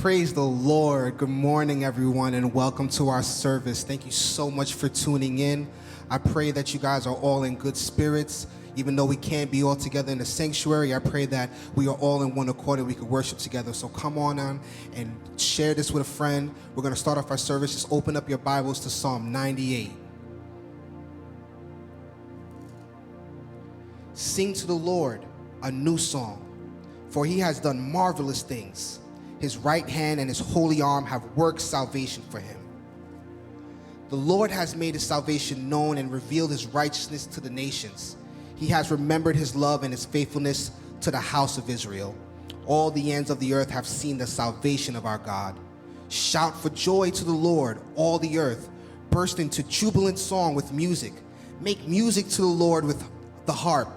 Praise the Lord. Good morning, everyone, and welcome to our service. Thank you so much for tuning in. I pray that you guys are all in good spirits. Even though we can't be all together in the sanctuary, I pray that we are all in one accord and we can worship together. So come on and share this with a friend. We're going to start off our service. Just open up your Bibles to Psalm 98. Sing to the Lord a new song, for he has done marvelous things. His right hand and his holy arm have worked salvation for him. The Lord has made his salvation known and revealed his righteousness to the nations. He has remembered his love and his faithfulness to the house of Israel. All the ends of the earth have seen the salvation of our God. Shout for joy to the Lord, all the earth. Burst into jubilant song with music. Make music to the Lord with the harp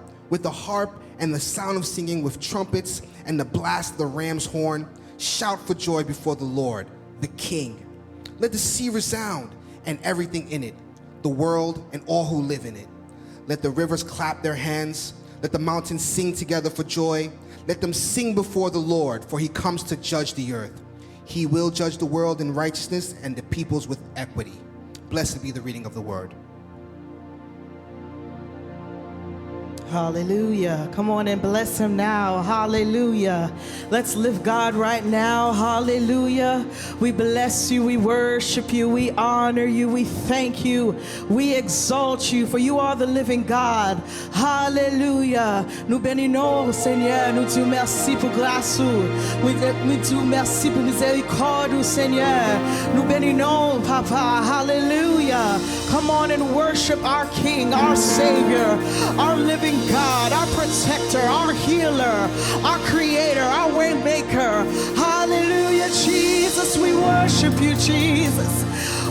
and the sound of singing, with trumpets and the blast of the ram's horn. Shout for joy before the Lord, the King. Let the sea resound and everything in it, the world and all who live in it. Let the rivers clap their hands. Let the mountains sing together for joy. Let them sing before the Lord, for he comes to judge the earth. He will judge the world in righteousness and the peoples with equity. Blessed be the reading of the word. Hallelujah. Come on and bless him now. Hallelujah. Let's lift God right now. Hallelujah. We bless you. We worship you. We honor you. We thank you. We exalt you, for you are the living God. Hallelujah. Nous bénissons, Seigneur. Nous disons merci pour grâce. Nous disons merci pour miséricorde, Seigneur. Nous bénissons, Papa. Hallelujah. Come on and worship our King, our Savior, our living God, our protector, our healer, our creator, our way maker. Hallelujah, Jesus. We worship you, Jesus.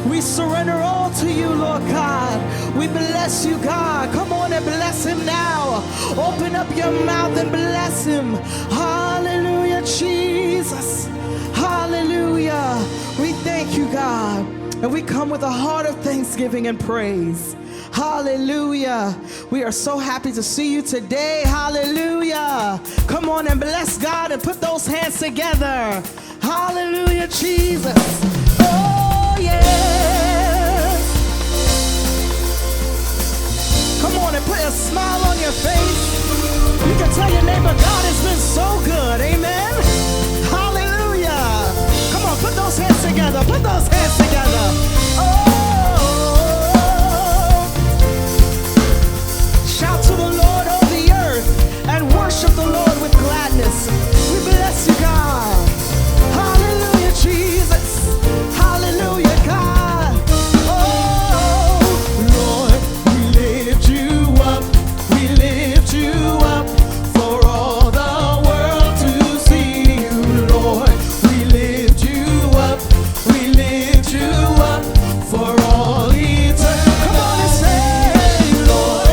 We surrender all to you, Lord God. We bless you, God. Come on and bless him now. Open up your mouth and bless him. Hallelujah, Jesus. Hallelujah. We thank you, God. And we come with a heart of thanksgiving and praise. Hallelujah. We are so happy to see you today. Hallelujah. Come on and bless God and put those hands together. Hallelujah, Jesus. Oh, yeah. Come on and put a smile on your face. You can tell your neighbor, God has been so good. Amen. Hallelujah. Come on, put those hands together. Put those hands together. Oh. Shout to the Lord of the earth and worship the Lord with gladness. We bless you, God. Hallelujah, Jesus. Hallelujah, God. Oh, Lord, we lift you up. We lift you up for all the world to see you, Lord. We lift you up. We lift you up for all eternity. Come on and say, Lord.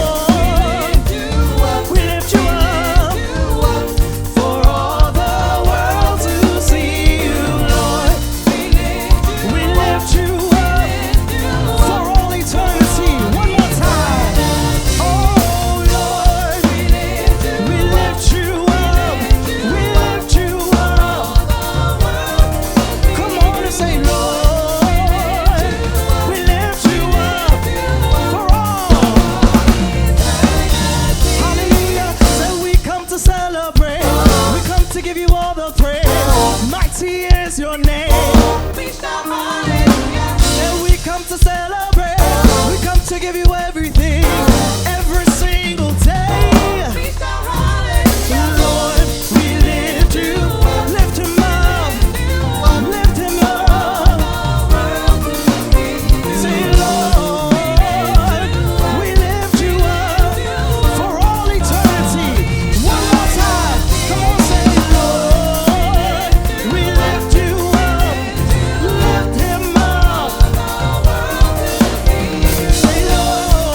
Your name. And we come to celebrate. We come to give you everything, every single day. Lord, we lift you, lift him up, lift him up. Say, Lord, we lift you up for all eternity. One more time. Come on, say, Lord, we lift you up, lift him up. Say, Lord.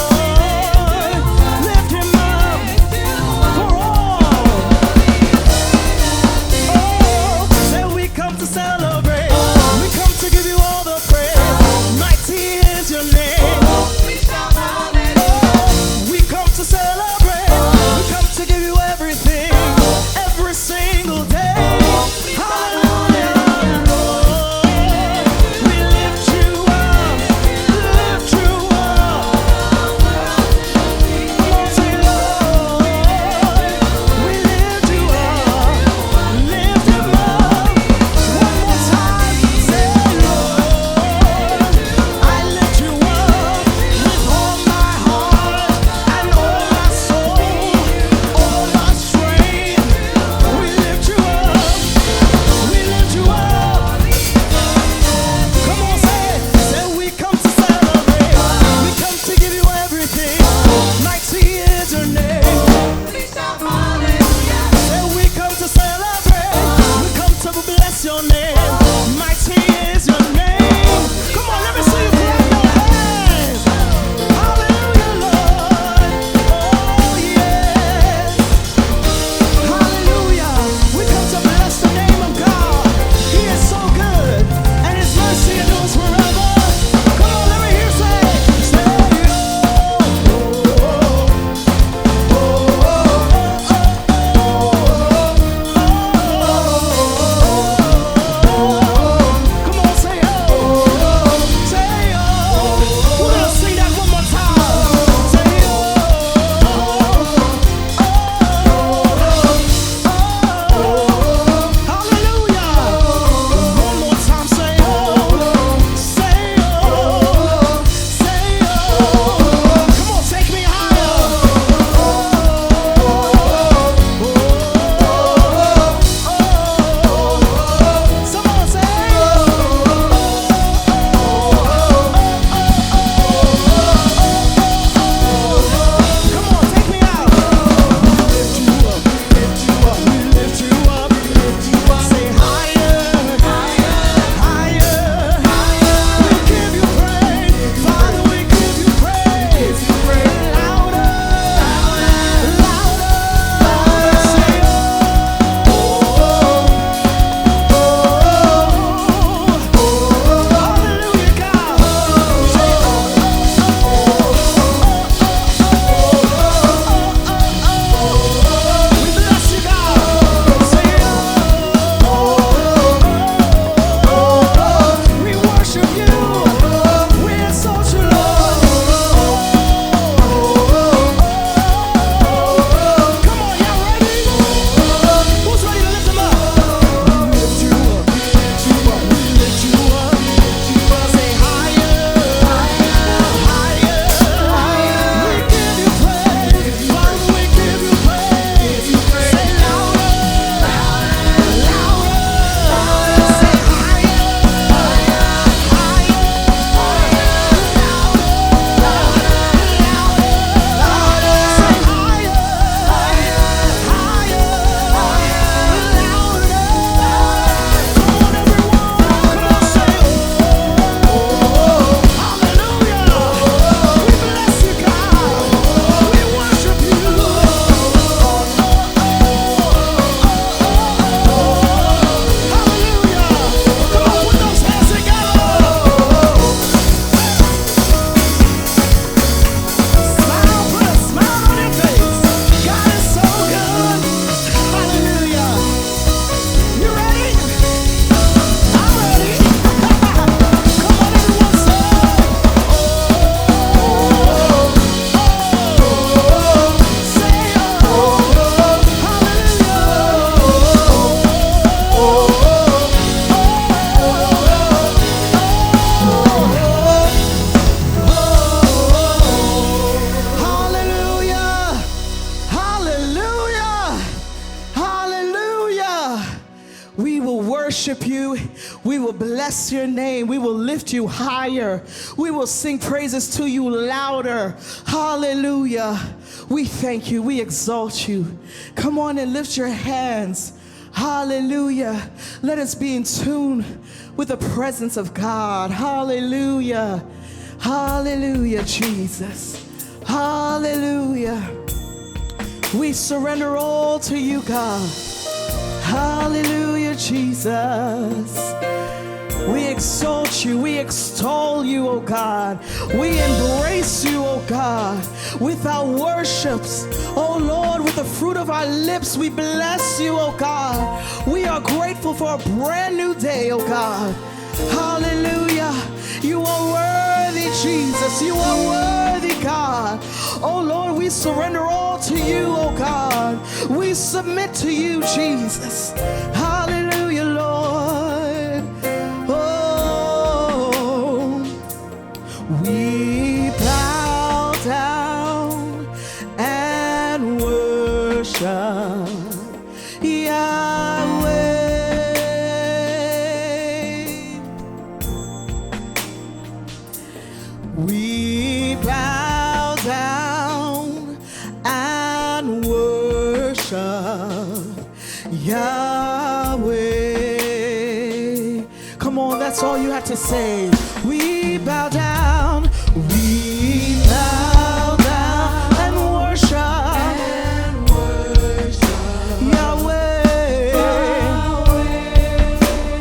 We will bless your name. We will lift you higher. We will sing praises to you louder. Hallelujah. We thank you. We exalt you. Come on and lift your hands. Hallelujah. Let us be in tune with the presence of God. Hallelujah. Hallelujah, Jesus. Hallelujah. We surrender all to you, God. Hallelujah, Jesus. We exalt you. We extol you, oh God. We embrace you, oh God, with our worships. Oh Lord, with the fruit of our lips, we bless you, oh God. We are grateful for a brand new day, oh God. Hallelujah. You are worthy, Jesus. You are worthy, God. Oh Lord, we surrender all to you, oh God. We submit to you, Jesus. Hallelujah, Lord. Oh, we bow down and worship Yahweh. We bow down and worship Yahweh. Come on, that's all you have to say. We bow down, we bow down and worship Yahweh.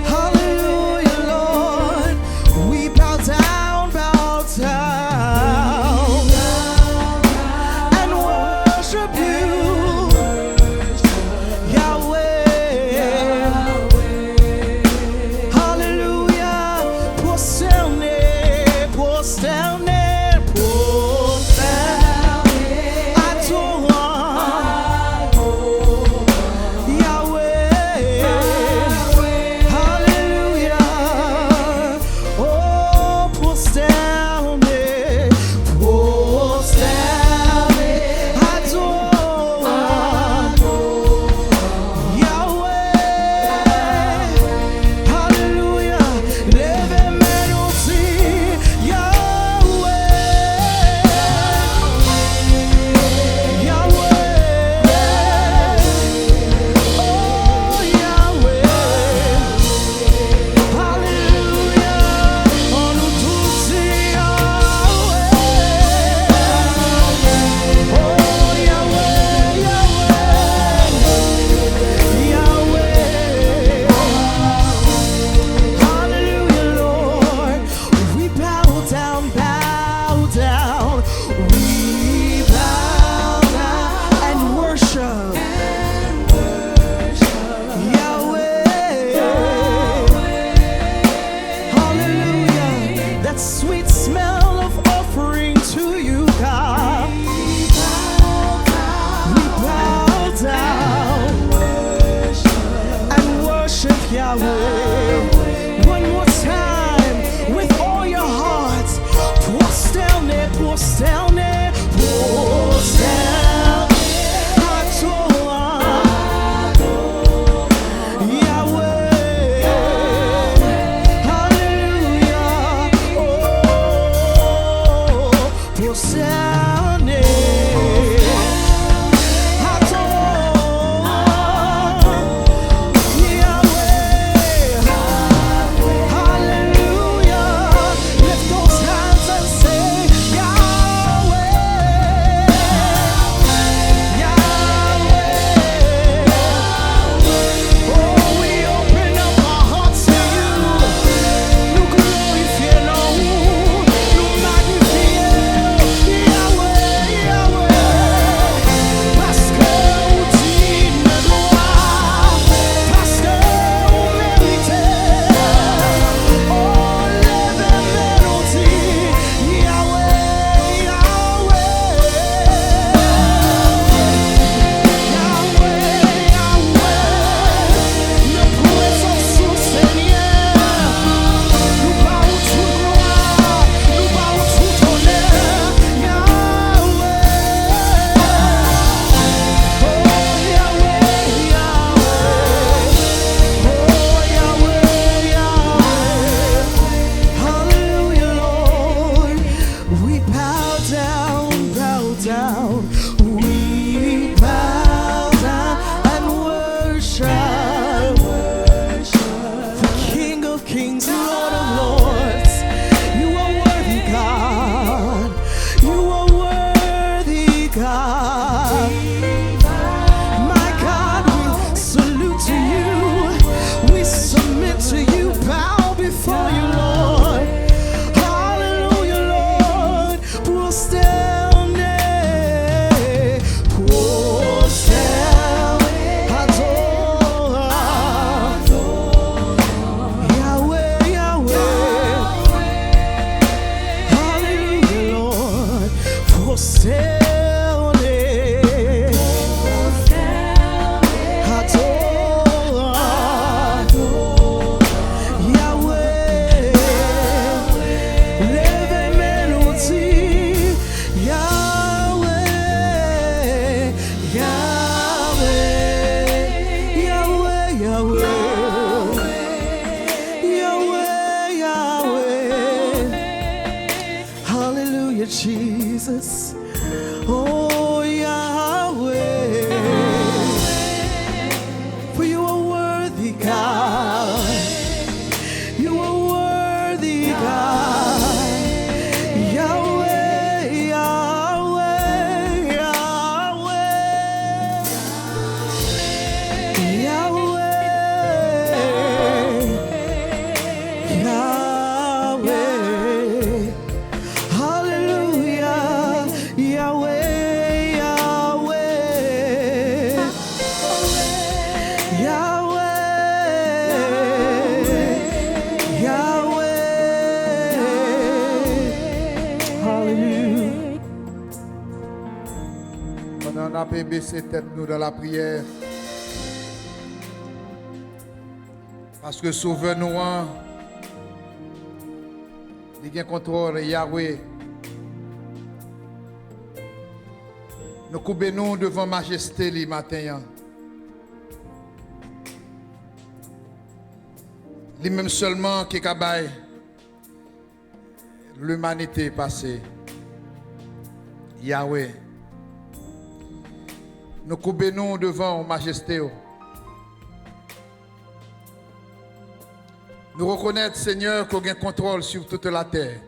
Hallelujah, Lord. We bow down, and worship you, Yahweh. Hallelujah. Por seu nome, por Jesus. Oh, Yahweh. For you are worthy, God. You are worthy, God. Yahweh, Yahweh, Yahweh. Yahweh. Yahweh. Hallelujah. Yahweh, Yahweh. Yahweh. Yahweh. Hallelujah. On a baissé tête nous dans la prière. Parce que sauveur-nous, il y a contrôle, Yahweh. Nous coupons devant majesté le matin. Lui-même seulement qui a l'humanité passée. Yahweh. Nous coupons devant majesté. Nous reconnaissons, Seigneur, qu'on a un contrôle sur toute la terre.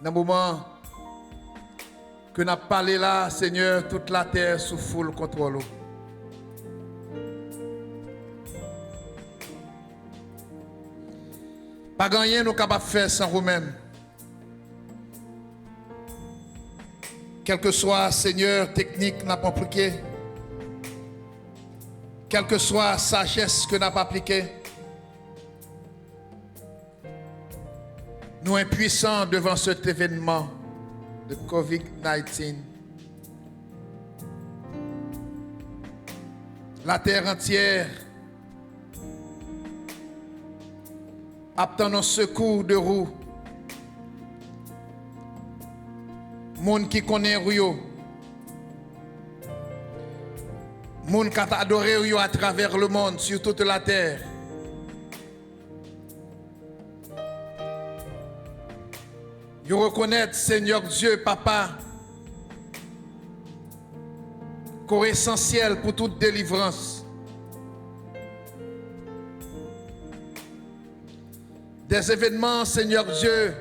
Dans le moment que nous avons parlé là, Seigneur, toute la terre sous full contrôle. Pas rien nous capables de faire sans vous-même. Quel que soit, Seigneur, technique n'a pas appliqué. Quelle que soit la sagesse que n'a pas appliquée. Nous impuissants devant cet événement de COVID-19. La terre entière attend nos secours de roue. Monde qui connaît Rio. Monde qui a adoré Rio à travers le monde, sur toute la terre. Je reconnais, Seigneur Dieu, Papa, qu'au essentiel pour toute délivrance. Des événements, Seigneur Dieu,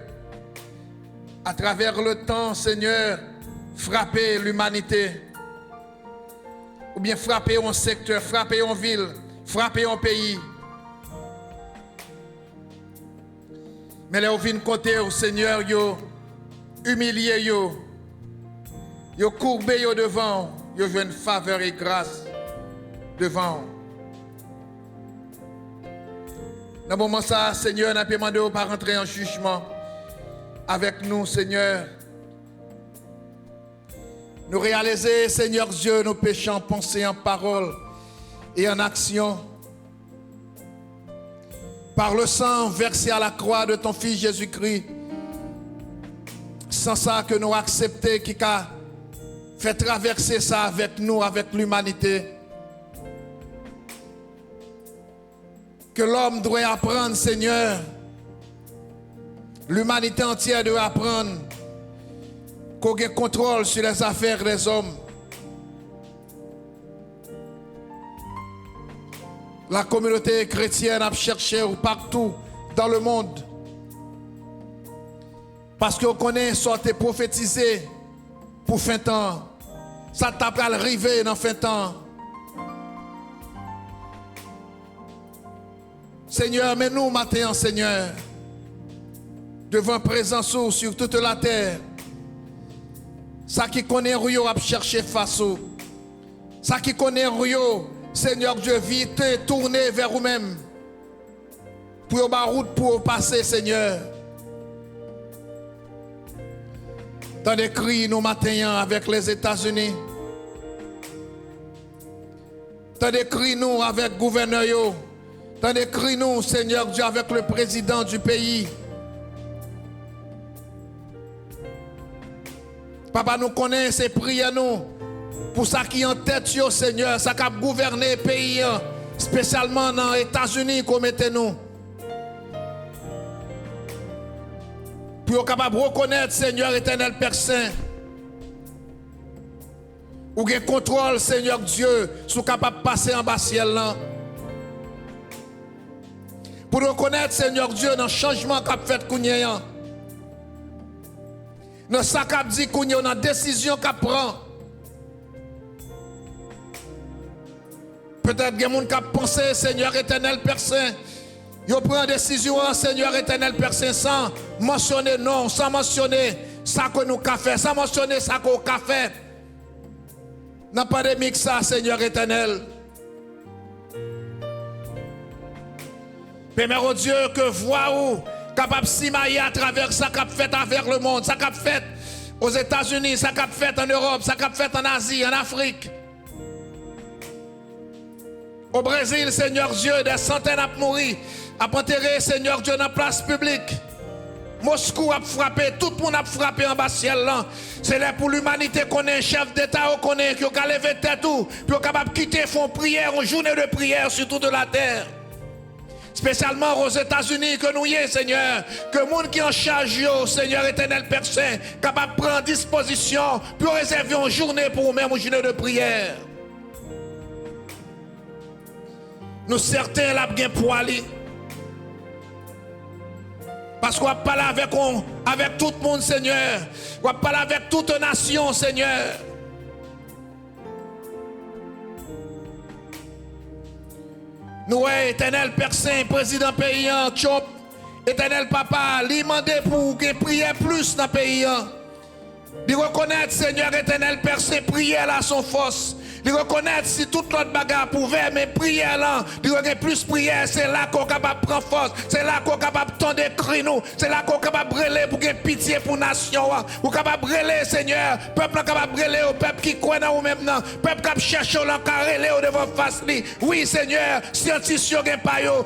à travers le temps, Seigneur, frapper l'humanité. Ou bien frapper un secteur, frapper une ville, frapper un pays. Mais là, on vient compter au Seigneur, yo humilié, yo courbé yo devant, yo joué une faveur et grâce devant. Dans le moment ça, Seigneur, n'a pas demandé de pas rentrer en jugement avec nous, Seigneur. Nous réaliser, Seigneur Dieu, nos péchés en pensée, en parole et en action. Par le sang versé à la croix de ton Fils Jésus-Christ. Sans ça que nous accepter qui a fait traverser ça avec nous, avec l'humanité. Que l'homme doit apprendre, Seigneur. L'humanité entière doit apprendre qu'on ait contrôle sur les affaires des hommes. La communauté chrétienne a cherché partout dans le monde. Parce qu'on connaît sorte prophétisé pour fin temps. Ça t'a pas arrivé dans fin temps. Seigneur, mais nous maintenant, Seigneur, devant présence sur toute la terre. Ça qui connaît Rio a cherché face. Ça qui connaît Rio, Seigneur Dieu, vite tourner vers vous-même. Pour la route pour passer, Seigneur. Dans des cris nous matin avec les États-Unis. Dans des cris nous avec le gouverneur. Dans des cris nous, Seigneur Dieu, avec le président du pays. Papa nous connaît ses prières nous. Pour ça qui est en tête, Seigneur, ça qui a gouverné le pays, spécialement dans les États-Unis, comme nous. Pour être capable de reconnaître, Seigneur éternel Père Saint. Ou gen contrôle, Seigneur Dieu, sont capable de passer en bas ciel là. Pour reconnaître, Seigneur Dieu, dans le changement qu'a fait Kounia. Dans ce qu'a dit Kounia, dans la décision qu'a prend. Peut-être qu'il y a des gens qui pensé, Seigneur éternel Père Saint. Ils prennent une décision, Seigneur éternel Père Saint, sans mentionner non, sans mentionner ça que nous avons fait, sans mentionner ça qu'on a fait. N'a pas de mix ça, Seigneur éternel. Mais mon Dieu, que voix ou capable de s'imailler à travers ça qu'a fait à travers le monde, ça qu'a fait aux États-Unis, ça qu'a fait en Europe, ça qu'a fait en Asie, en Afrique. Au Brésil, Seigneur Dieu, des centaines à mourir, à enterrer, Seigneur Dieu, dans la place publique. Moscou a frappé, tout le monde a frappé en bas ciel là. C'est là pour l'humanité qu'on est un chef d'État, qu'on est, qui a levé tête tout, puis capable de quitter, font prière, une journée de prière sur toute la terre. Spécialement aux États-Unis que nous y est, Seigneur, que le monde qui est en charge, Seigneur éternel Père Saint, capable de prendre disposition, puis réserver une journée pour nous-mêmes, une journée de prière. Nous certains là bien poilés. Parce qu'on va parler avec tout le monde, Seigneur. On va parler avec toute nation, Seigneur. Nous, éternel Père Saint, président pays, Chop, éternel Papa, lui demander pour qu'il prie plus dans le pays. Il reconnaître, Seigneur éternel Père Saint, prière là son force. Il reconnaître si toute l'autre bagarre pouvait, mais prière là, il y a plus prière, c'est là qu'on est capable de prendre force, c'est là qu'on est capable de tendre cri nous, c'est là qu'on est capable de brûler pour qu'il pitié pour la nation, ou capable de brûler, Seigneur, peuple capable de brûler au peuple qui croit dans nous même, peuple qui cherche l'encarré au devant face li. Oui, Seigneur, scientifiques n'ont pas yo,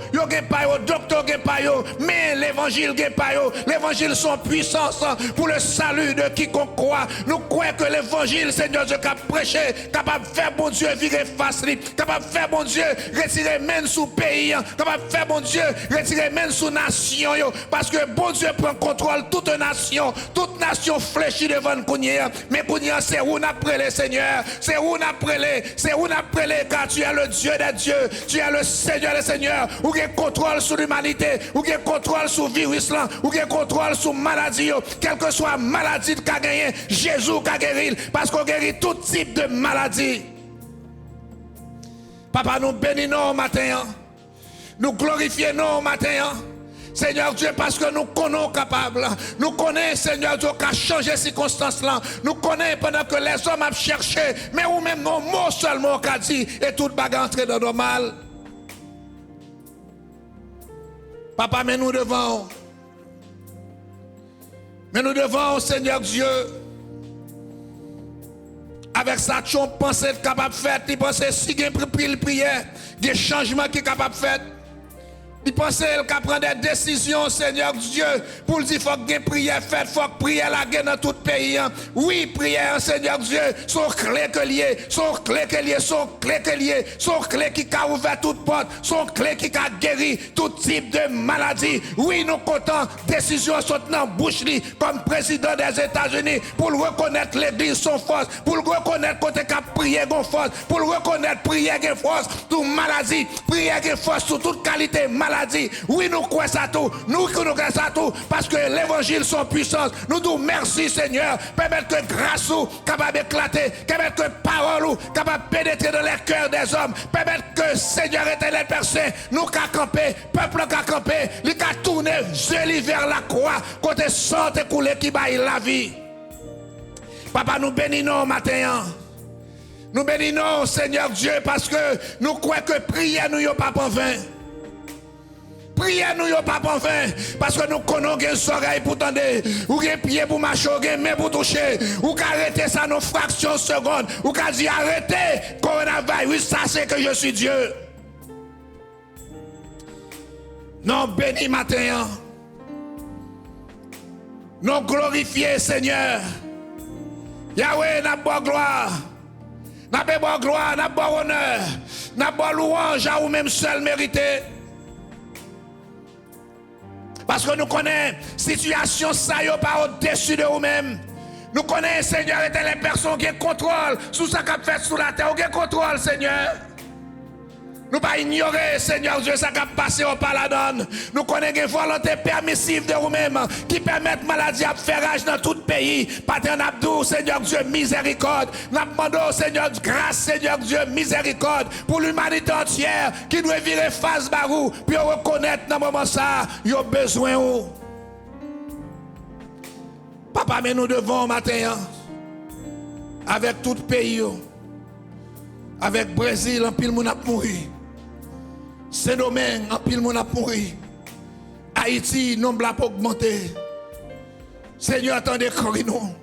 docteurs n'ont pas yo, mais l'évangile n'a pas yo, l'évangile son puissance pour le salut de quiconque croit. Nous croyons que l'évangile, Seigneur Dieu, capable de prêcher, capable de faire bon Dieu virer face, capable de faire bon Dieu retirer main sous pays, capable de faire bon Dieu retirer main sous nation, parce que bon Dieu prend contrôle toute nation fléchit devant Kounia, mais Kounia c'est où après les Seigneur, c'est où après les, car tu es le Dieu des dieux, tu es le Seigneur des seigneurs, ou qui contrôle sur l'humanité, ou qui contrôle sur le virus là, ou qui contrôle sur maladie, quelle que soit maladie qu'a gagné, Jésus qu'a guéri, parce qu'on guérit tout type de maladie. Papa, nous bénissons matin, nous glorifions au matin, Seigneur Dieu, parce que nous connaissons capables, nous connaissons, Seigneur Dieu, qu'à changer ces circonstances là, nous connaissons pendant que les hommes ont cherché, mais ou même nos mots seulement qu'a dit, et toute bagarre entrée dans nos mal. Papa, mais nous devons, Seigneur Dieu, avec ça, tu penses être capable de faire, tu penses si il y a une prière, des changements qui sont capables de faire. Il pense qu'à prendre des décisions, Seigneur Dieu, pour dire qu'il faut que prière faite, il faut que prière la guerre dans tout le pays. Oui, prière, Seigneur Dieu, sont clés que liées, sont clés qui ont ouvert toute porte, sont clés qui ont guéri tout type de maladie. Oui, nous comptons décisions sont dans bouche comme président des États-Unis pour reconnaître l'église son force, pour reconnaître côté qu'a prier gon force, pour reconnaître prière gon force, toute maladie, prière gon force sur toute qualité maladie. Oui, nous croyons ça tout. Nous croyons ça tout. Parce que l'évangile son puissance. Nous disons merci, Seigneur. Permettre que grâce ou capable d'éclater. Permettre que parole ou capable de pénétrer dans les cœurs des hommes. Permettre que Seigneur éternel Père Saint, nous qu'a campé, peuple qu'a campé, lui qu'a tourné, joli vers la croix, côté sang écoulé qui baille la vie. Papa, nous bénissons matin. Nous bénissons, Seigneur Dieu, parce que nous croyons que prière nous n'est pas en vain. Prière nous n'est pas en vain, parce que nous connaissons des oreilles pour tendre, ou des pieds pour marcher, ou des mains pour toucher, ou qu'arrêter ça nos fractions secondes, ou qu'à dire arrêtez, coronavirus, ça c'est que je suis Dieu. Non, béni matin, non glorifié Seigneur. Yahweh, n'a pas gloire, n'a pas gloire, n'a pas honneur, n'a pas louange à vous même seul mérité. Parce que nous connaissons la situation ça yo pas au-dessus de vous-même. Nous connaissons, Seigneur, et les personnes qui contrôlent sous ce qu'a fait sous la terre, qui contrôlent, Seigneur. Nous ne pas ignorer, Seigneur Dieu, ça qui a passé au paladon. Nous connaissons une volonté permissive de vous-même qui permet la maladie à faire rage dans tout le pays. Pater Abdou, Seigneur Dieu, miséricorde. Nous demandons, Seigneur, grâce, Seigneur Dieu, miséricorde pour l'humanité entière qui doit virer face barou, puis reconnaître dans le moment ça, ils ont besoin. Papa, mais nous devons matin, avec tout le pays, avec le Brésil, en pile, moun a mouru. Saint-Domingue, en pile, moun a mouru. Haïti, nombre a augmenté. Seigneur, attendez, nous.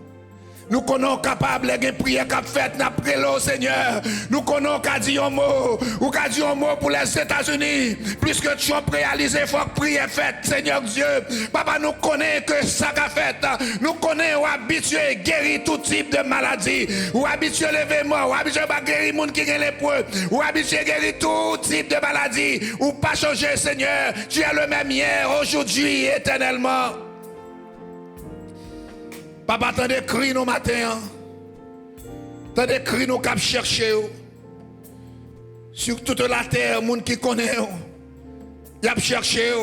Nous connaissons capables de prier qu'a fait après l'eau, Seigneur. Nous connaissons qu'a dit un mot, ou qu'a dit un mot pour les États-Unis. Puisque Trump réalisé, il faut que prier fait, Seigneur Dieu. Papa, nous connaissons que ça qu'a fait. Nous connaissons ou habitué guérir tout type de maladie. Ou habitué lever mort, ou habitué à guérir les gens qui ont l'épreuve. Ou habitué à guérir tout type de maladie. Ou pas changer, Seigneur. Tu es le même hier, aujourd'hui, éternellement. Papa, t'as des cris nos matins. T'as des cris nos cap chercher. Sur toute la terre, monde qui connaît. Y a cherché.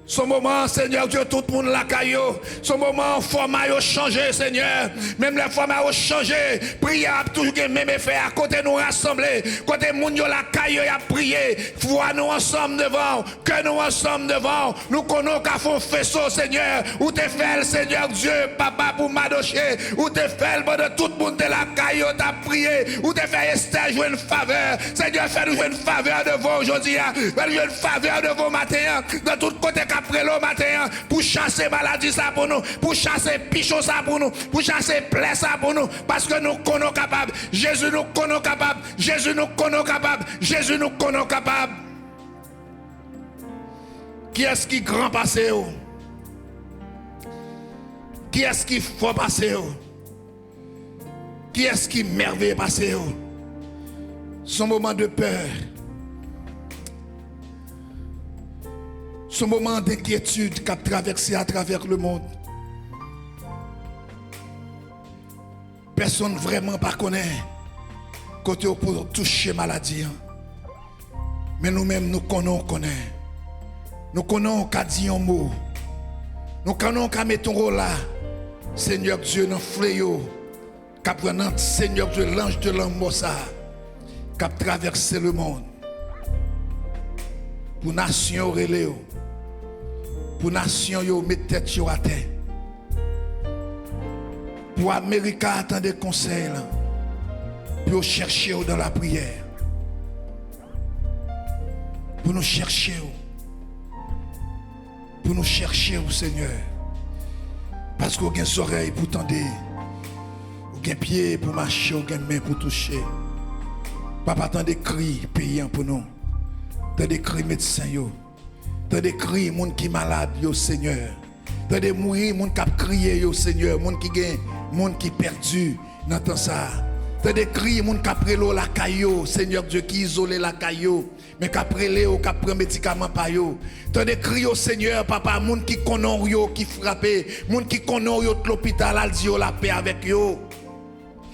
Ce moment, Seigneur Dieu, tout le monde la caillou. Ce moment, format a changé, Seigneur. Même les formats ont changé. Prière a toujours même effet. À côté nous rassembler. Côté moun yo la caillou a prié. Foi nous ensemble devant. Que nous ensemble devant. Nous connaissons qu'à fond faisceau, Seigneur. Où t'es fait, Seigneur Dieu, papa pour m'adocher. Où t'es fait, de tout le monde de la caillou t'a prié. Où t'es fait, Esther, jouer une faveur. Seigneur, fais-nous jouer une faveur de vous aujourd'hui. Fais-nous jouer une faveur de vous matin. De tout côté après le matin, pour chasser maladie ça pour nous, pour chasser pichon ça pour nous, pour chasser plaie ça pour nous, parce que nous connaissons capables. Jésus nous connaît capable. Jésus nous connaît capable. Jésus nous connaît capable. Qui est-ce qui grand passé? Qui est-ce qui faut passer? Qui est-ce qui merveille passé? Son moment de peur. Ce moment d'inquiétude qu'a traversé à travers le monde. Personne vraiment pas connaît côté pour toucher maladie. Mais nous-mêmes nous connaissons. Nous connaissons qu'à dire un mot. Nous connaissons qu'à mettre un rôle là. Seigneur Dieu, dans le fléau. Qu'à prendre Seigneur Dieu, l'ange de l'amour ça. Qu'à traverser le monde. Pour nation reléo. Pour nation yo mettre tête sur la terre. Pour Amérique attendre des conseils là. Pour chercher dans la prière. Pour nous chercher. Pour nous chercher au Seigneur. Parce qu'on a des oreilles pour tendre. On a des pieds pour marcher, on a des mains pour toucher. Papa attend des cris payants pour nous. T'as des cris médecins yo. T'as des cris moun qui malade yo Seigneur. T'as des mourir moun qui a crié yo Seigneur, moun qui gagne, moun qui perdu n'entend ça. T'as des cris moun qui a pris l'eau la caillou, Seigneur Dieu qui isolé la caillou, mais qui a pris l'eau qui a pris médicament pa yo. T'as des cris au Seigneur papa, moun qui connaît yo qui frappé, moun qui connaît yo de l'hôpital al di yo la paix avec yo.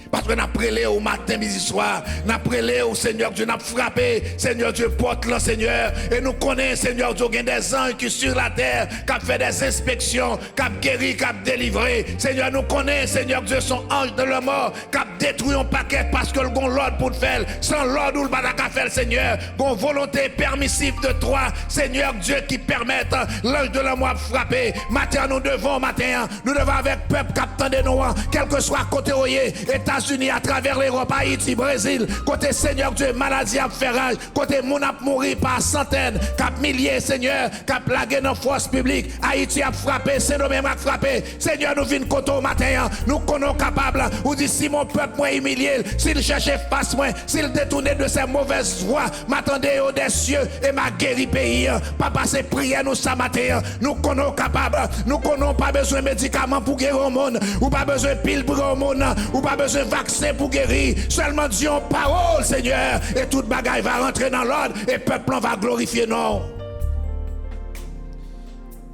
Parce que nous avons prélé au matin, midi, soir. Nous avons prélé au Seigneur Dieu, nous avons frappé. Seigneur Dieu, porte le Seigneur. Et nous connaissons, Seigneur Dieu, qu'il y a des anges qui sur la terre, qui ont fait des inspections, qui ont guéri, qui ont délivré. Seigneur, nous connaissons, Seigneur Dieu, son ange de la mort, qui a détruit un paquet parce que le bon l'ordre pour le faire. Sans l'ordre ou le bada qu'a fait le Seigneur. Une volonté permissive de toi, Seigneur Dieu, qui permettent l'ange de la mort de frapper. Matin, nous devons, avec peuple qui attend de nous, quel que soit côté où États-Unis, à travers l'Europe, Haïti, Brésil, côté Seigneur Dieu, maladie à faire rage, côté moun a mourir par centaines, cap milliers, Seigneur, cap plagué dans force publique, Haïti a frappé, Saint-Domingue a frappé, Seigneur, nous venons côté au matin, nous connaissons capables, ou dit si mon peuple m'a humilié, s'il cherchait face moi, s'il détournait de ses mauvaises voies, m'attendait au des cieux et m'a guéri pays, papa, c'est prière nous ça matin, nous connaissons capables, nous connaissons pas besoin de médicaments pour guérir au monde, ou pas besoin de piles pour guérir au monde, ou pas besoin de vaccin pour guérir. Seulement Dieu en parole, Seigneur. Et toute bagaille va rentrer dans l'ordre et le peuple va glorifier non.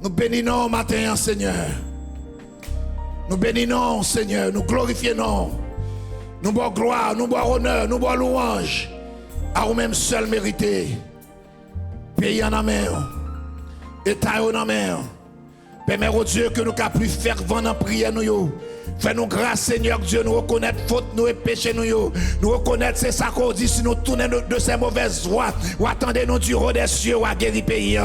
Nous bénissons matin, Seigneur. Nous bénissons, Seigneur. Nous glorifions. Nous bois gloire, nous bois honneur, nous bois louange. À vous-même seul mérité. Pays en main. État en main. Permets au Dieu que nous puissions plus fervent dans la prière. Fais-nous grâce, Seigneur Dieu, nous reconnaître faute, nous et péché, nous reconnaître, c'est ça qu'on dit, si nous tournons de ces mauvaises voies, ou attendez-nous du haut des cieux, ou à guérir pays.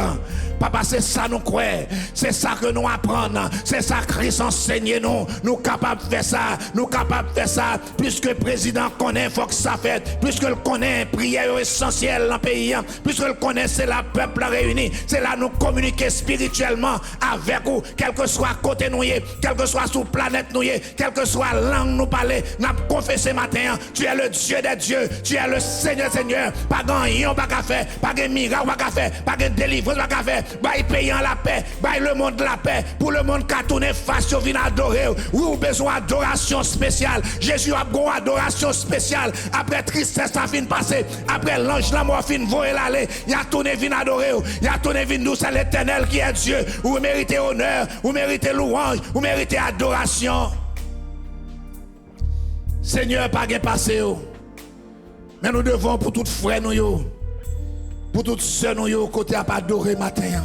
Papa, c'est ça nous croyons, c'est ça que nous apprenons, c'est ça que Christ enseigne nous capables de faire ça, nous capables de faire ça, puisque le président connaît, il faut que ça fait, puisque le connaît, prière essentielle dans le pays, puisque le connaît, c'est la peuple réuni, c'est là nous communiquer spirituellement avec vous, quel que soit côté nous, quel que soit sur planète nous, quelle que soit la langue nous parler, nous confessé matin, tu es le Dieu des dieux, tu es le Seigneur, pas grand pas qu'à faire, pas de miracle, pas qu'à faire, pas de délivrance, pas qu'à faire, bail payant la paix, bail le monde la paix, pour le monde qui a tourné face, au vient adorer, ou besoin d'adoration spéciale, Jésus a besoin d'adoration spéciale, après tristesse ça fin passer, après l'ange la mort fin voler l'aller, il a tourné vient adorer, il a tourné vient nous, c'est l'Éternel qui est Dieu, vous méritez honneur, vous méritez louange, vous méritez adoration. Seigneur, pas de passé, mais nous devons pour toutes frères, pour toutes sœurs, côté à adorer matin,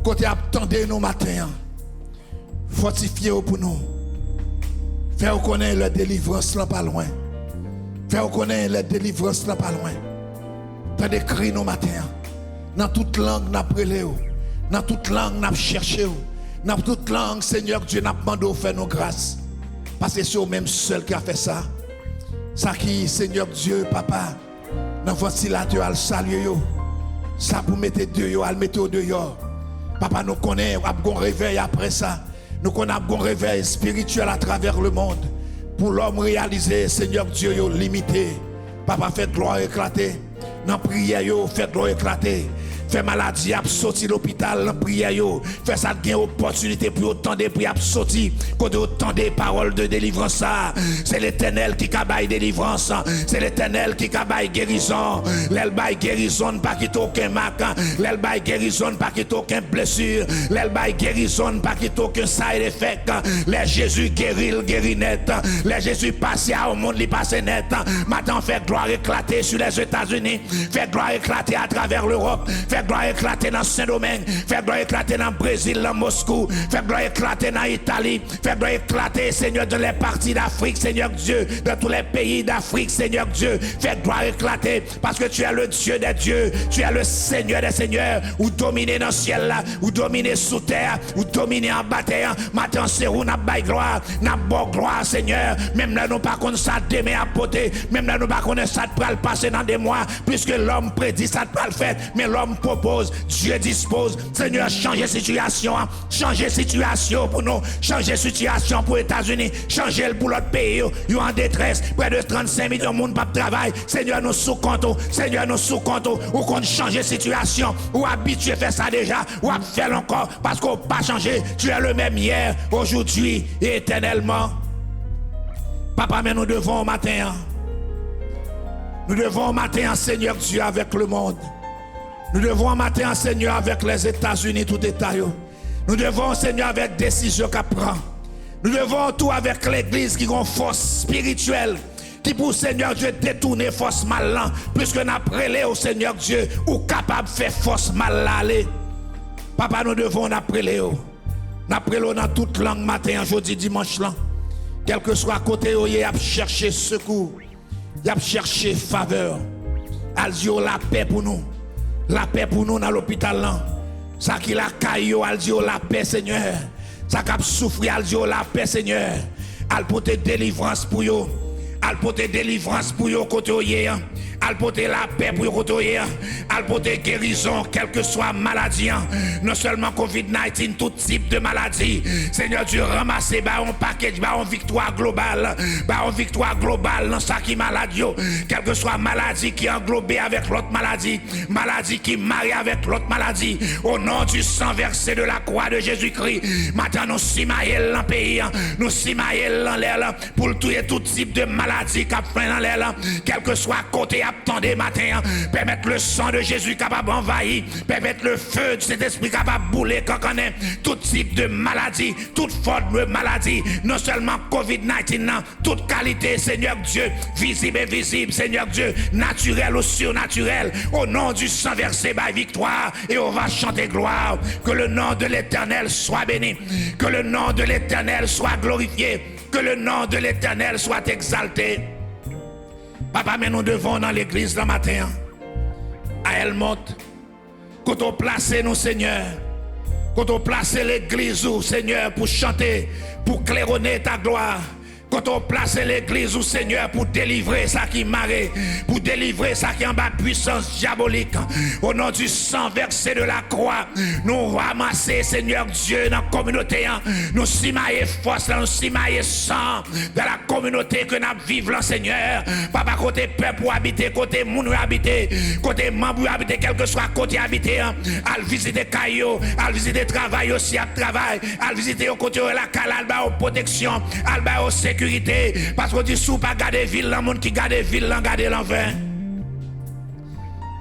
côté à attendre nous matin, fortifier pour nous, faire connaître la délivrance là pas loin, faire connaître la délivrance là pas loin, t'as décrit nous matin, dans toute langue n'a prélé, dans toute langue n'a cherché, dans toute langue, Seigneur Dieu n'a demandé faire nos grâces. Parce que c'est au même seul qui a fait ça. Ça qui, Seigneur Dieu, Papa, dans votre ventilateur, al saluer yo. Ça pour mettre dehors, al mettre dehors. Papa, nous connaissons, un réveil après ça. Nous connaissons un réveil spirituel à travers le monde. Pour l'homme réaliser, Seigneur Dieu, yo limité. Papa, fait gloire éclater. Dans la prière, yo, fait gloire éclater. Fait maladie, a sorti l'hôpital, la prière, fait ça gain opportunité pour autant de prières sortir, quand autant de paroles de délivrance. C'est l'Éternel qui cabaye délivrance, c'est l'Éternel qui cabaye guérison. L'elbaye guérison, pas quitter aucun marque, l'elbaye guérison, pas quitter aucun blessure, l'elbaye guérison, pas quitter aucun side effect. Les Jésus guérit net, les Jésus passé au monde, il passe net. Maintenant, fait gloire éclater sur les États-Unis, fait gloire éclater à travers l'Europe, fait gloire éclater dans Saint-Domingue, fait gloire éclater dans Brésil, dans Moscou, fait gloire éclater dans Italie, fait gloire éclater, Seigneur, dans les parties d'Afrique, Seigneur Dieu, dans tous les pays d'Afrique, Seigneur Dieu, fait gloire éclater, parce que tu es le Dieu des dieux, tu es le Seigneur des seigneurs, ou dominer dans le ciel là, ou dominer sous terre, ou dominer en bas terre. Maintenant, c'est où n'a pas gloire, n'a pas gloire, Seigneur, même là, nous pas qu'on ça demain à poter, même là, nous pas qu'on ça de passer dans des mois, puisque l'homme prédit ça de pas le faire, mais l'homme propose, Dieu dispose. Seigneur, changer situation pour nous, changer situation pour les États-Unis, changer pour l'autre pays, ils sont en détresse, près de 35 millions de monde pas de travail. Seigneur, nous sous-compte, Seigneur, nous sous-compte, ou qu'on change situation, ou habitué à faire ça déjà, ou à faire encore, parce qu'on pas changé. Tu es le même hier, aujourd'hui et éternellement. Papa, mais nous devons au matin, Seigneur Dieu, avec le monde. Nous devons matin, Seigneur, avec les États-Unis, tout État. Nous devons, Seigneur, avec décision qu'on prend. Nous devons tout avec l'Église qui a une force spirituelle, qui pour Seigneur Dieu détourner force mal là, puisque nous appelons au Seigneur Dieu, ou capable de faire force mal là. Papa, nous devons appeler. Nous appelons dans toute langue matin, jeudi, dimanche là. Quel que soit côté où il y a cherché secours, il y a cherché faveur. Aldio la paix pour nous. La paix pour nous dans l'hôpital là. Ça qui la caillou, Aldio la paix, Seigneur. Ça qui a souffert, Aldio la paix, Seigneur. Al porter délivrance pour yo. Al porter délivrance pour yo côté hier. Al porter la paix pour yo côté hier. Al porter guérison, quelle que soit maladie. Non seulement COVID-19, tout type de maladie. Seigneur Dieu, ramassez un package, une victoire globale. Une victoire globale dans ça qui maladie. Quelle que soit maladie qui est englobée avec l'autre maladie. Maladie qui marie avec l'autre maladie. Au nom du sang versé de la croix de Jésus-Christ. Maintenant, nous simaïel dans le pays. Nous simaïel dans l'air pour tuer tout type de maladie qui a fait dans l'air. Quel que soit côté attendez matin, permettre le sang de Jésus capable d'envahir, permettre le feu de cet esprit capable de bouler quand on est tout type de maladie, toute forme de maladie, non seulement COVID-19, toute qualité, Seigneur Dieu, visible et invisible, Seigneur Dieu, naturel ou surnaturel, au nom du sang versé par victoire, et on va chanter gloire. Que le nom de l'Éternel soit béni, que le nom de l'Éternel soit glorifié, que le nom de l'Éternel soit exalté. Papa, mais nous devons dans l'église le matin, à Elmont, quand on place nous, Seigneur, quand on place l'église, Seigneur, pour chanter, pour claironner ta gloire. Quand on place l'église au Seigneur pour délivrer ça qui marre, pour délivrer ça qui est en bas puissance diabolique, au nom du sang versé de la croix, nous ramasser, Seigneur Dieu, dans la communauté, nous simailler force, nous simailler sang dans la communauté que nous vivons, là, Seigneur. Papa, côté peuple pour habiter, côté moun pour habiter, côté membre pour habiter, quel que soit côté habiter, à visiter Caillou, à visiter travail aussi, à travail, à visiter au côté de la calal, à protection, à sécurité. Parce qu'on dit sous pas garder ville, le monde qui garde ville, garde l'envers.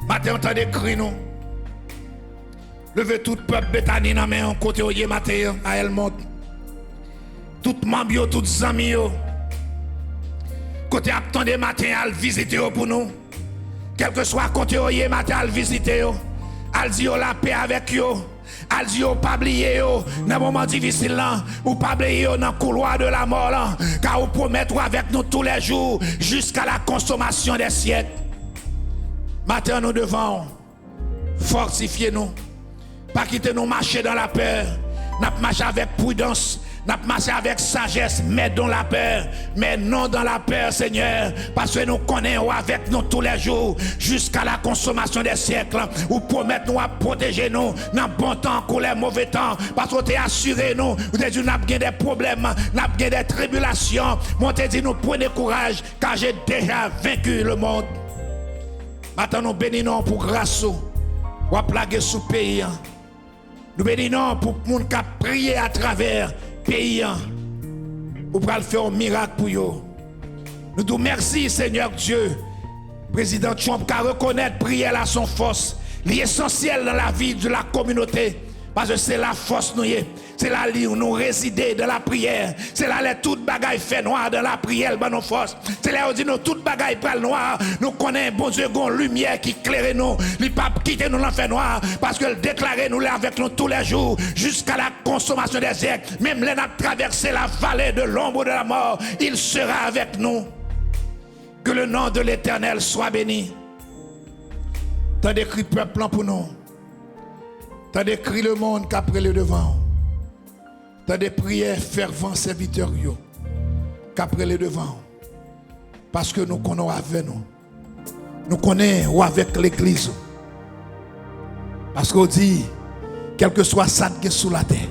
Matin, on des cris, nous. Levez tout peuple Bethany dans main, côté au matin, à Elmont. Tout membre, tout amis, côté attendez matin, à visiter pour nous. Quel que soit côté au matin, à visiter, à dire la paix avec eux. Al dit pas oublier dans un moment difficile là, ou pas oublier dans le couloir de la mort là, car vous promettez avec nous tous les jours jusqu'à la consommation des siècles. Maintenant nous devons fortifier nous, pas quitter nous marcher dans la peur, nous marcher avec prudence. Nous marchons avec sagesse, mais dans la peur, mais non dans la peur, Seigneur, parce que nous connaissons avec nous tous les jours, jusqu'à la consommation des siècles, ou promettre nous à protéger nous, dans le bon temps, ou les mauvais temps, parce que tu es assuré nous, vous avez dit, nous avons des problèmes, nous avons des tribulations, moi te dit, nous prenez courage, car j'ai déjà vaincu le monde. Maintenant, nous bénissons pour grâce, ou à plaguer sous pays. Nous bénissons pour le monde qui a prié à travers pays, ou pour faire un miracle pour eux. Nous disons merci, Seigneur Dieu. Président Trump qui reconnaître prière à son force, l'essentiel dans la vie de la communauté, parce que c'est la force nous. C'est là où nous résidons dans la prière. C'est là où toute bagaille fait noir dans la prière, dans nos forces. C'est là où dit nous toute bagaille pral noir. Nous connaissons bon Dieu une lumière qui éclaire nous. Il pas quitter nous l'enfer noir parce que déclare nous là avec nous tous les jours jusqu'à la consommation des siècles. Même là nous traverser la vallée de l'ombre de la mort, il sera avec nous. Que le nom de l'Éternel soit béni. T'as décrit peuple pour nous. T'as décrit le monde qu'après le devant. T'as des prières fervents serviteurs qu'après les devant. Parce que nous connaissons avec nous. Nous connaissons avec l'église. Parce qu'on dit, quel que soit ça qui est sous la terre,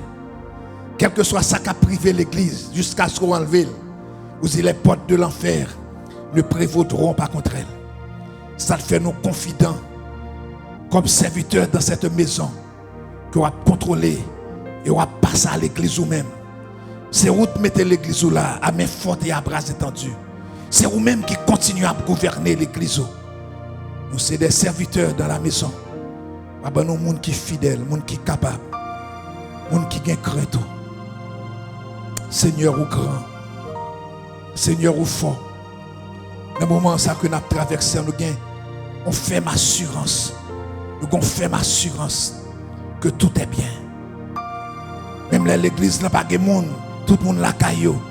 quel que soit ça qui a privé l'église, jusqu'à ce qu'on enlève, vous dites les portes de l'enfer ne prévaudront pas contre elle. Ça fait nous confidents, comme serviteurs dans cette maison, qu'on va contrôler. Et on va passer à l'église ou même. C'est vous qui mettez l'église là à main forte et à bras étendus. C'est vous-même qui continuez à gouverner l'église. Nous sommes des serviteurs dans la maison. Nous sommes des gens qui sont fidèles, des gens qui sont capables, des gens qui ont crainte. Seigneur ou grand, Seigneur ou fort. Dans le moment où nous avons traversé, on fait ma assurance. Nous avons fait ma assurance que tout est bien. Même l'église n'a pas de monde, tout le monde l'a caillou.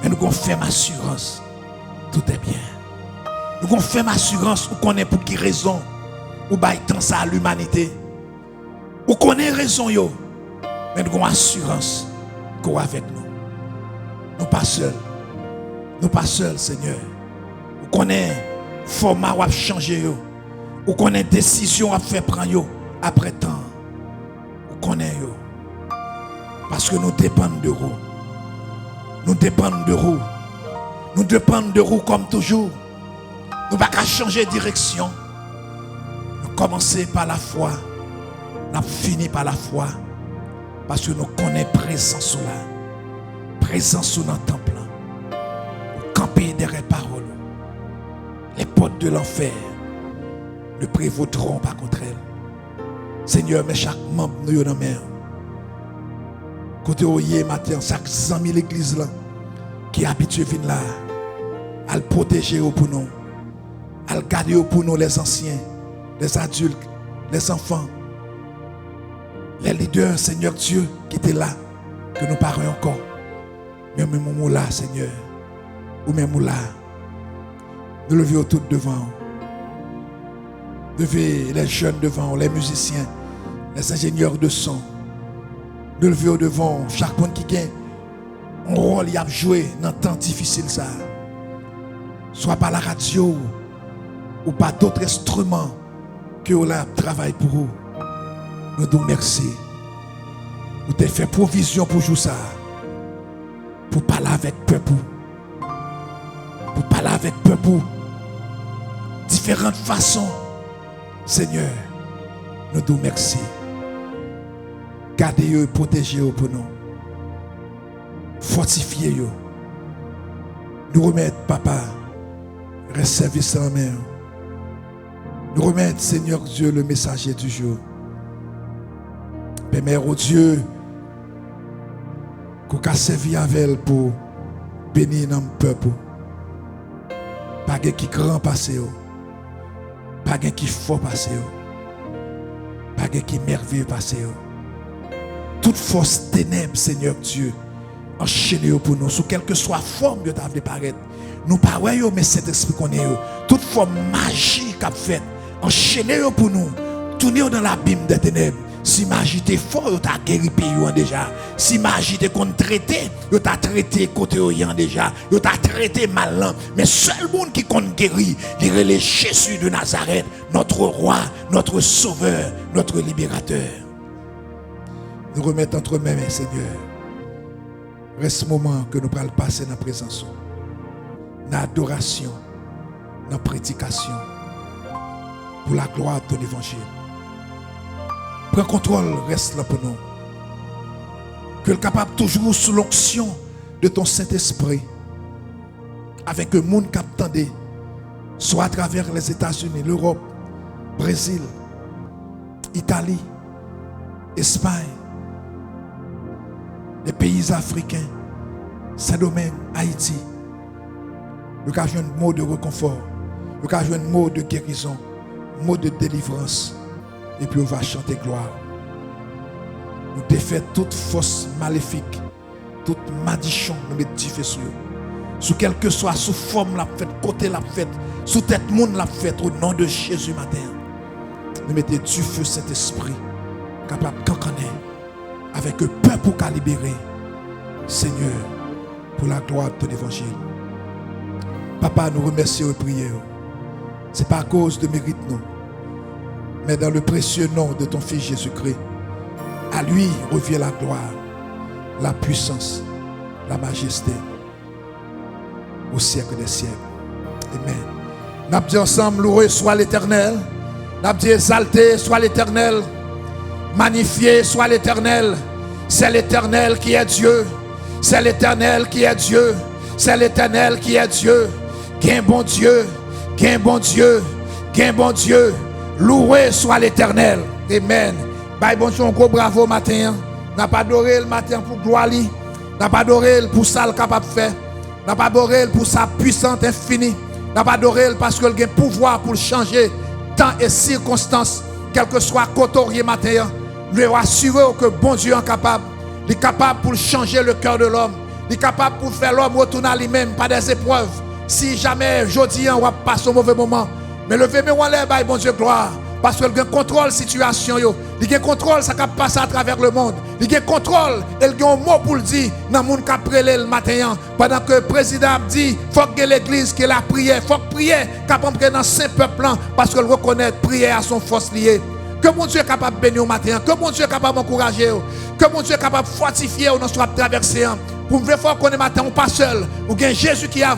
Mais nous avons fait ma assurance. Tout est bien. Nous avons fait ma assurance. Vous connaissez pour qui raison. Ou bail tant ça à l'humanité. Vous connaissez raison yo. Mais nous avons assurance qu'on est avec nous. Nous pas seuls. Nous pas seuls, Seigneur. Vous connaissez format ou à changer yo. Vous connaissez décision à faire prendre yo après temps. Vous connaissez yo. Parce que nous dépendons de vous. Nous dépendons de vous. Nous dépendons de vous comme toujours. Nous ne pouvons pas changer de direction. Nous commençons par la foi. Nous finissons par la foi. Parce que nous connaissons présence sous là. Présence sous notre temple. Nous campons derrière paroles. Les portes de l'enfer ne prévaudront pas contre elle. Seigneur, mais chaque membre nous dans la main. Côté hier matin, chaque 100 000 églises là, qui habituent à venir là, à le protéger pour nous, à le garder pour nous, les anciens, les adultes, les enfants, les leaders, Seigneur Dieu, qui étaient là, que nous parlons encore. Mais nous là, Seigneur, ou même là, nous levons tout devant. Levez les jeunes devant, les musiciens, les ingénieurs de son. Nous levons devant chaque monde qui gagne un rôle y a joué dans un temps difficile ça. Soit par la radio ou par d'autres instruments que vous travaillez pour vous. Nous vous remercions. Vous avez fait provision pour jouer ça. Pour parler avec le peuple. Pour parler avec le peuple. Différentes façons. Seigneur, nous vous remercions. Gardez-eux, protégez-eux pour nous. Fortifiez-eux. Nous remettons, Papa, reste service en main. Nous remettons, Seigneur Dieu, le messager du jour. Père, oh Dieu, qu'on a servi avec elle pour bénir notre peuple. Pas de qui grand passé, pas de qui fort passé, pas de qui merveilleux passé. Toute force ténèbres, Seigneur Dieu, enchaînez pour nous, sous quelque soit forme de ta vie paraître. Nous parlons, mais cet esprit qu'on est. Toute forme magie qu'a fait, enchaînez pour nous, tournez dans l'abîme des ténèbres. Si magie t'es fort, vous t'a guéri pays déjà. Si magie t'es contre traité, vous t'a traité côté orient déjà. Vous t'a traité malin. Mais seul monde qui compte guéri, il est Jésus de Nazareth, notre roi, notre sauveur, notre libérateur. Nous remettons entre mains, Seigneur. Reste ce moment que nous allons passer dans la présence, dans l'adoration, dans la prédication, pour la gloire de ton évangile. Prends contrôle, reste là pour nous. Que le capable toujours sous l'onction de ton Saint-Esprit, avec un monde qui attendait, soit à travers les États-Unis, l'Europe, Brésil, Italie, Espagne, les pays africains, Saint-Domingue, Haïti. Le cas un mot de réconfort, le cas un mot de guérison, un mot de délivrance. Et puis on va chanter gloire. Nous défaisons toute force maléfique, toute malédiction, nous mettons du feu sur eux. Sous quelle que soit, sous forme la fête, côté la fête, sous tête monde la fête, au nom de Jésus matin. Nous mettons du feu cet esprit, capable de cancaner, avec un peuple pour libérer. Seigneur, pour la gloire de ton évangile. Papa, nous remercions et prions. Ce n'est pas à cause de mérite, non. Mais dans le précieux nom de ton Fils Jésus-Christ, à lui revient la gloire, la puissance, la majesté, au siècle des siècles. Amen. Nous avons dit ensemble, loué soit l'Éternel. Nous avons dit exalté soit l'Éternel. Magnifié soit l'Éternel. C'est l'Éternel qui est Dieu. C'est l'Éternel qui est Dieu. C'est l'Éternel qui est Dieu. Qu'un bon Dieu, qu'un bon Dieu, qu'un bon Dieu. Loué soit l'Éternel. Amen. Bye bon Dieu, un gros bravo matin. N'a pas adoré le matin pour gloire. N'a pas adoré pour ça le capable de faire. N'a pas adoré pour sa puissance infinie. N'a pas adoré parce qu'il a un pouvoir pour changer temps et circonstances. Quel que soit côté matin. Lui assurer que bon Dieu est capable. Il est capable pour changer le cœur de l'homme. Il est capable pour faire l'homme retourner à lui-même par des épreuves. Si jamais aujourd'hui on va passer un mauvais moment. Mais levez-moi en l'air, bon Dieu, gloire. Parce qu'il a un contrôle de la situation. Il a un contrôle, ça peut passer à travers le monde. Il a un contrôle, il a un mot pour le dire dans le monde qui a prélé le matin. Pendant que le président dit, il faut que l'église, que la prière, il faut que prier, qu'il y ait dans ce peuple parce qu'il reconnaît prière à son force liée. Que mon Dieu est capable de bénir au matin. Que mon Dieu est capable d'encourager. Que mon Dieu est capable de fortifier dans ce traversé. Pour me faire qu'on est matin, on pas seul. Ou bien Jésus qui a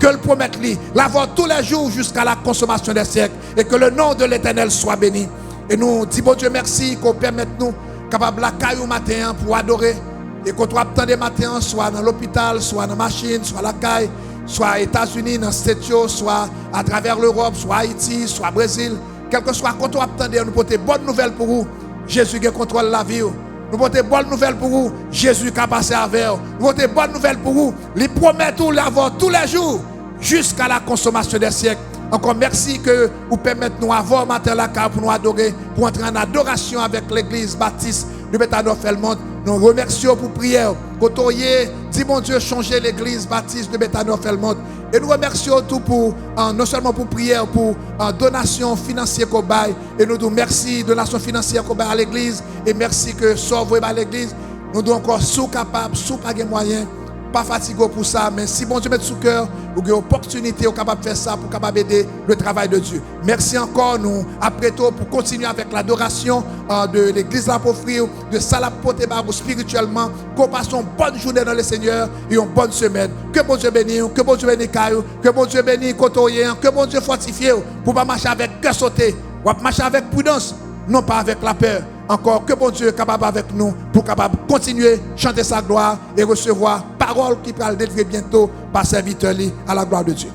que le promet lui, l'avoir tous les jours jusqu'à la consommation des siècles. Et que le nom de l'Éternel soit béni. Et nous disons, bon Dieu, merci qu'on permette nous capable de la caille au matin pour adorer. Et qu'on trouve tant de matins, soit dans l'hôpital, soit dans la machine, soit à la caille, soit aux États-Unis, dans le Stetio, soit à travers l'Europe, soit Haïti, soit Brésil. quel que soit quand on attendait, nous portons bonne nouvelle pour vous. Jésus qui contrôle la vie. Nous portons bonne nouvelle pour vous. Jésus qui a passé avec vous. Nous portons bonne nouvelle pour vous. Il promet tout l'avoir tous les jours jusqu'à la consommation des siècles. Encore merci que vous permettez nous avoir matin la carte pour nous adorer, pour entrer en adoration avec l'église baptiste de Betano-Felmont. Nous remercions pour prière. Côtoyer, dis mon Dieu, changer l'église baptiste de Betano-Felmont. Et nous remercions tout pour, non seulement pour prière, pour donation financière qu'on baille. Et nous disons merci, donation financière qu'on baille à l'église. Et merci que sauve à l'église. Nous disons encore sous capable, sous pas de moyens. Pas fatigué pour ça, mais si bon Dieu met sous cœur, vous avez l'opportunité, vous capable de faire ça pour capable aider le travail de Dieu. Merci encore, nous, après tout, pour continuer avec l'adoration de l'église La Pauvrie, de Salapote Barou spirituellement, qu'on passe une bonne journée dans le Seigneur et une bonne semaine. Que bon Dieu bénisse, que bon Dieu bénisse Caillou, que bon Dieu bénisse Cotoyen, que bon Dieu fortifie pour pas marcher avec cœur sauté, ou marcher avec prudence, non pas avec la peur. Encore que bon Dieu est capable avec nous pour capable continuer chanter sa gloire et recevoir parole qui va le délivrer bientôt par serviteur à la gloire de Dieu.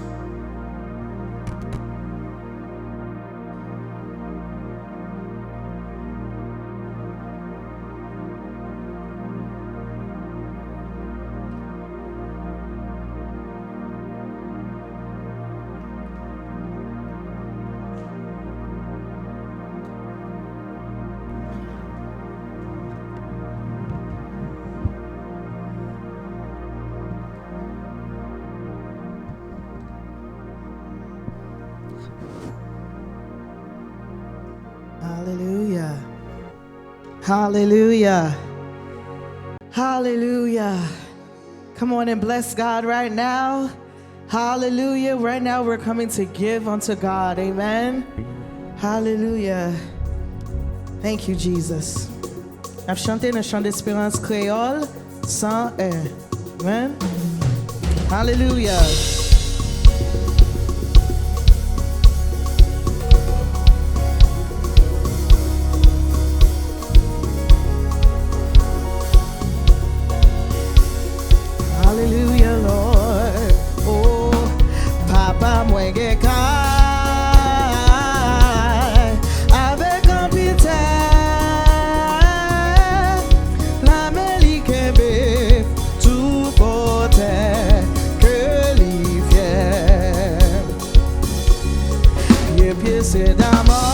Hallelujah. Hallelujah. Hallelujah. Come on and bless God right now. Hallelujah. Right now we're coming to give unto God. Amen. Hallelujah. Thank you, Jesus. I've chanté un chant d'espérance créole sans air. Amen. Hallelujah. Hallelujah, Lord. Oh, Papa mwenge kai avec un pita la melikebe tout côté que l'hiver. Pied c'est d'amour.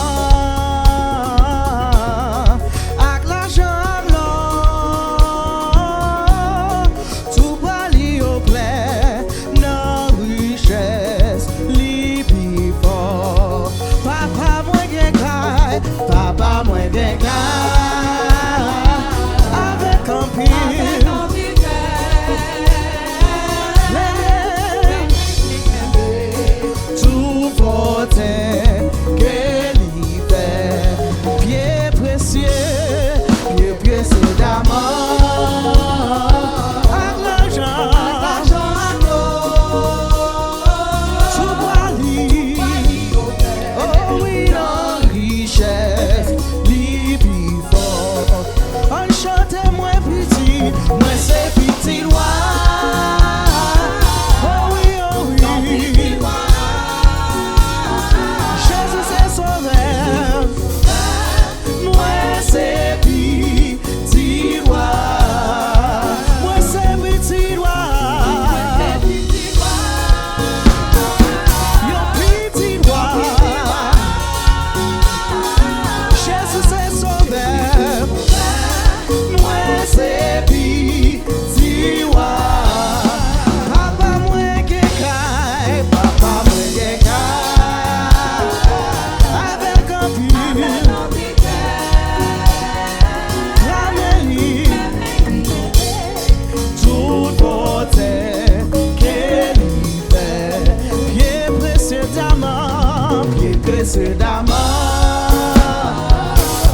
C'est d'amour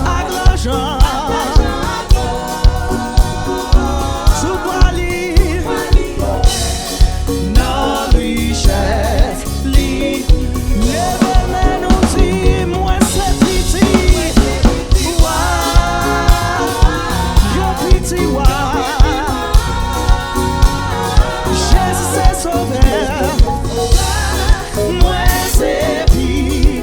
à l'argent, sous quoi lire nos richesses, lève-les nous dit, moi c'est petit, yo petit, Jésus c'est sauveur, moi c'est petit.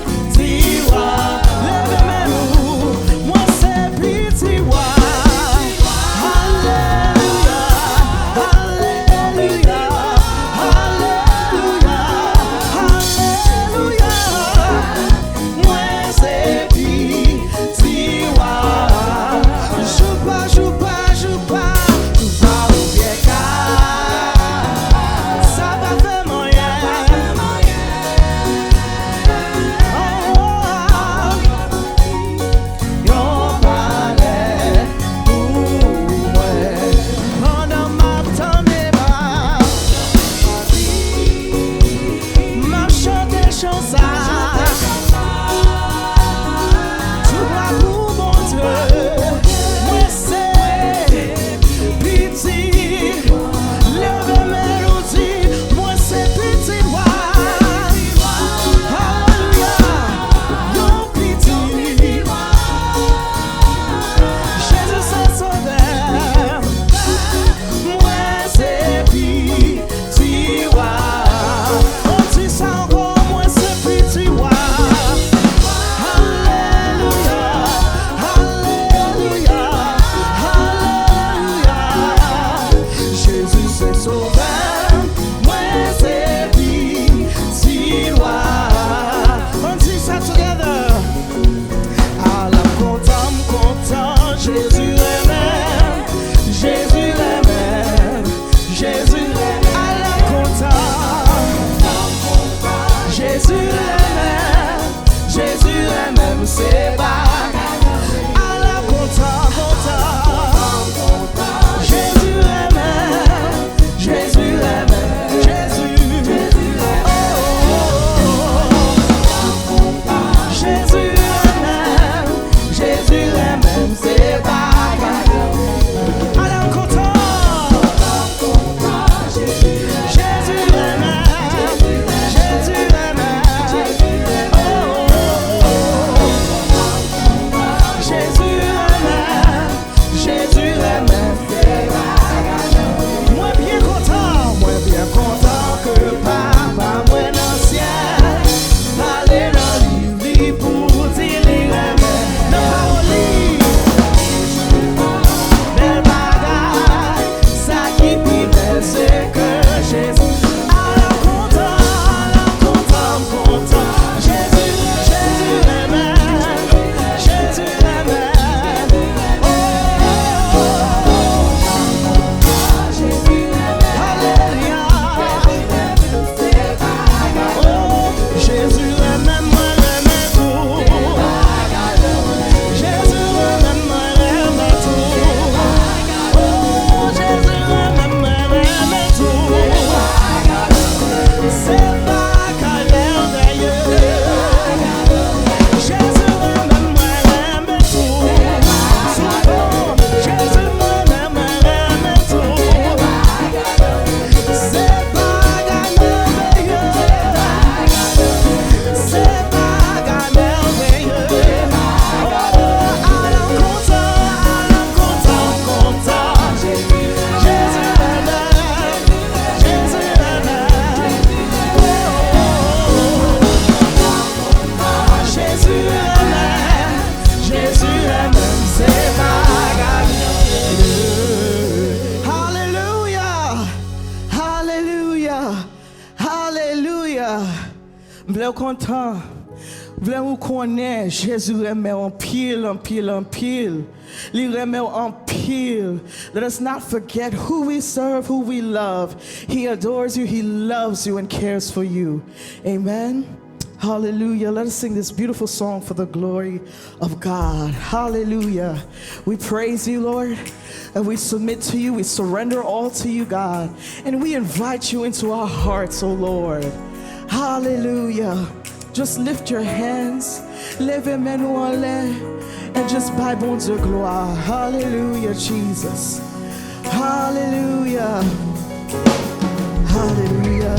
V'lè content. V'lè ou connaît Jésus remet en pile, en pile, en pile. Li remet en pile. Let us not forget who we serve, who we love. He adores you, he loves you and cares for you. Amen. Hallelujah. Let us sing this beautiful song for the glory of God. Hallelujah. We praise you, Lord, and we submit to you. We surrender all to you, God. And we invite you into our hearts, oh Lord. Hallelujah. Just lift your hands. Levez main nous en l'air. And just by bon Dieu gloire. Hallelujah, Jesus. Hallelujah. Hallelujah.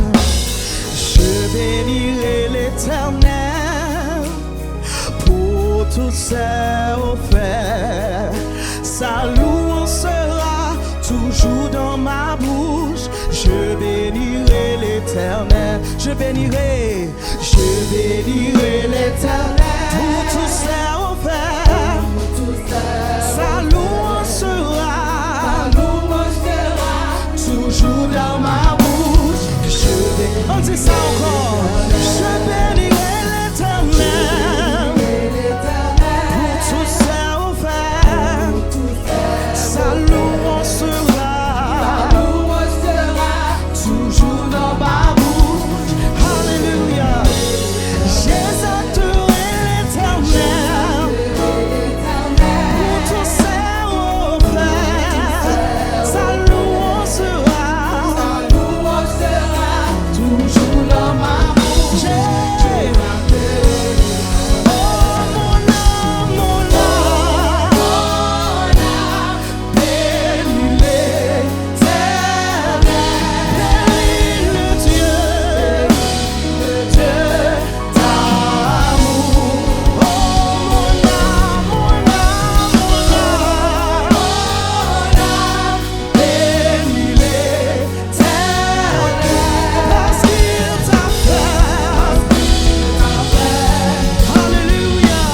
Je bénirai l'Éternel pour tout ses offert. Sa louange sera toujours dans ma bouche. Je bénirai l'Éternel. Je bénirai l'Éternel pour tout ses offert. Sa louange sera toujours dans ma bouche. On dit ça encore. Je bénirai l'Éternel pour tout ses offert. Sa louange sera toujours dans ma bouche. Hallelujah. J'exalterai l'Éternel pour tout ses offert. Sa louange sera toujours dans ma bouche. Oh mon âme, bénis l'Éternel, bénis le Dieu d'amour. Oh mon âme, bénis l'Éternel, parce qu'il t'a fait. Hallelujah.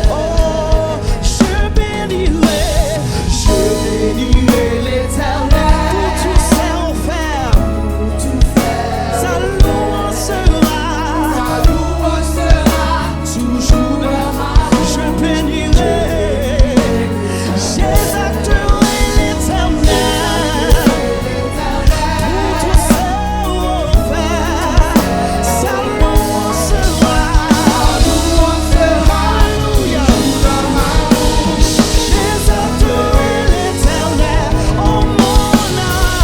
Oh, je bénirai l'Éternel pour tous ses offerts. Sa louange sera toujours dans ma bouche. Je bénirai, j'exalterai l'Éternel pour tous ses offerts. Sa louange sera Alléluia. J'exalterai l'Éternel, oh mon âme,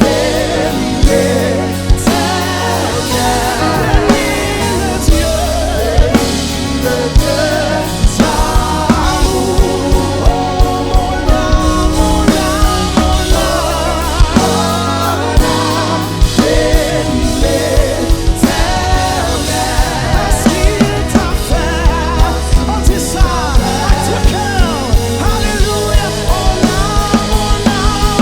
bénis l'Éternel, bénis le Dieu d'amour. Oh mon âme, bénis l'Éternel, parce qu'il t'a fait. On dit ça avec tout cœur. Alléluia. Oh mon âme,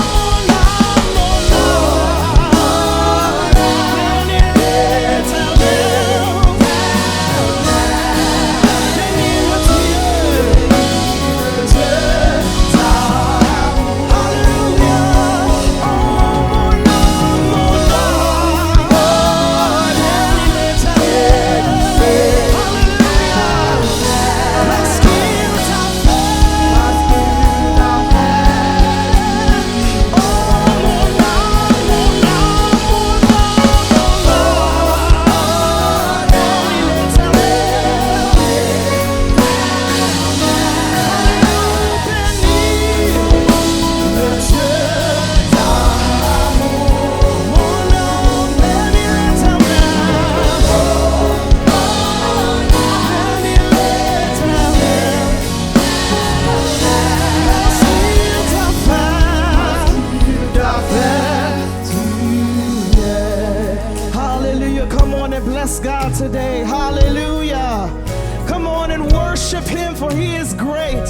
bénis l'Éternel, bénis le Dieu d'amour. Alléluia. Oh mon âme, bénis l'Éternel. Alléluia. Parce qu'il t'a fait. Oh mon âme, bénis Hallelujah. Come on and bless God today. Hallelujah. Come on and worship Him, for He is great.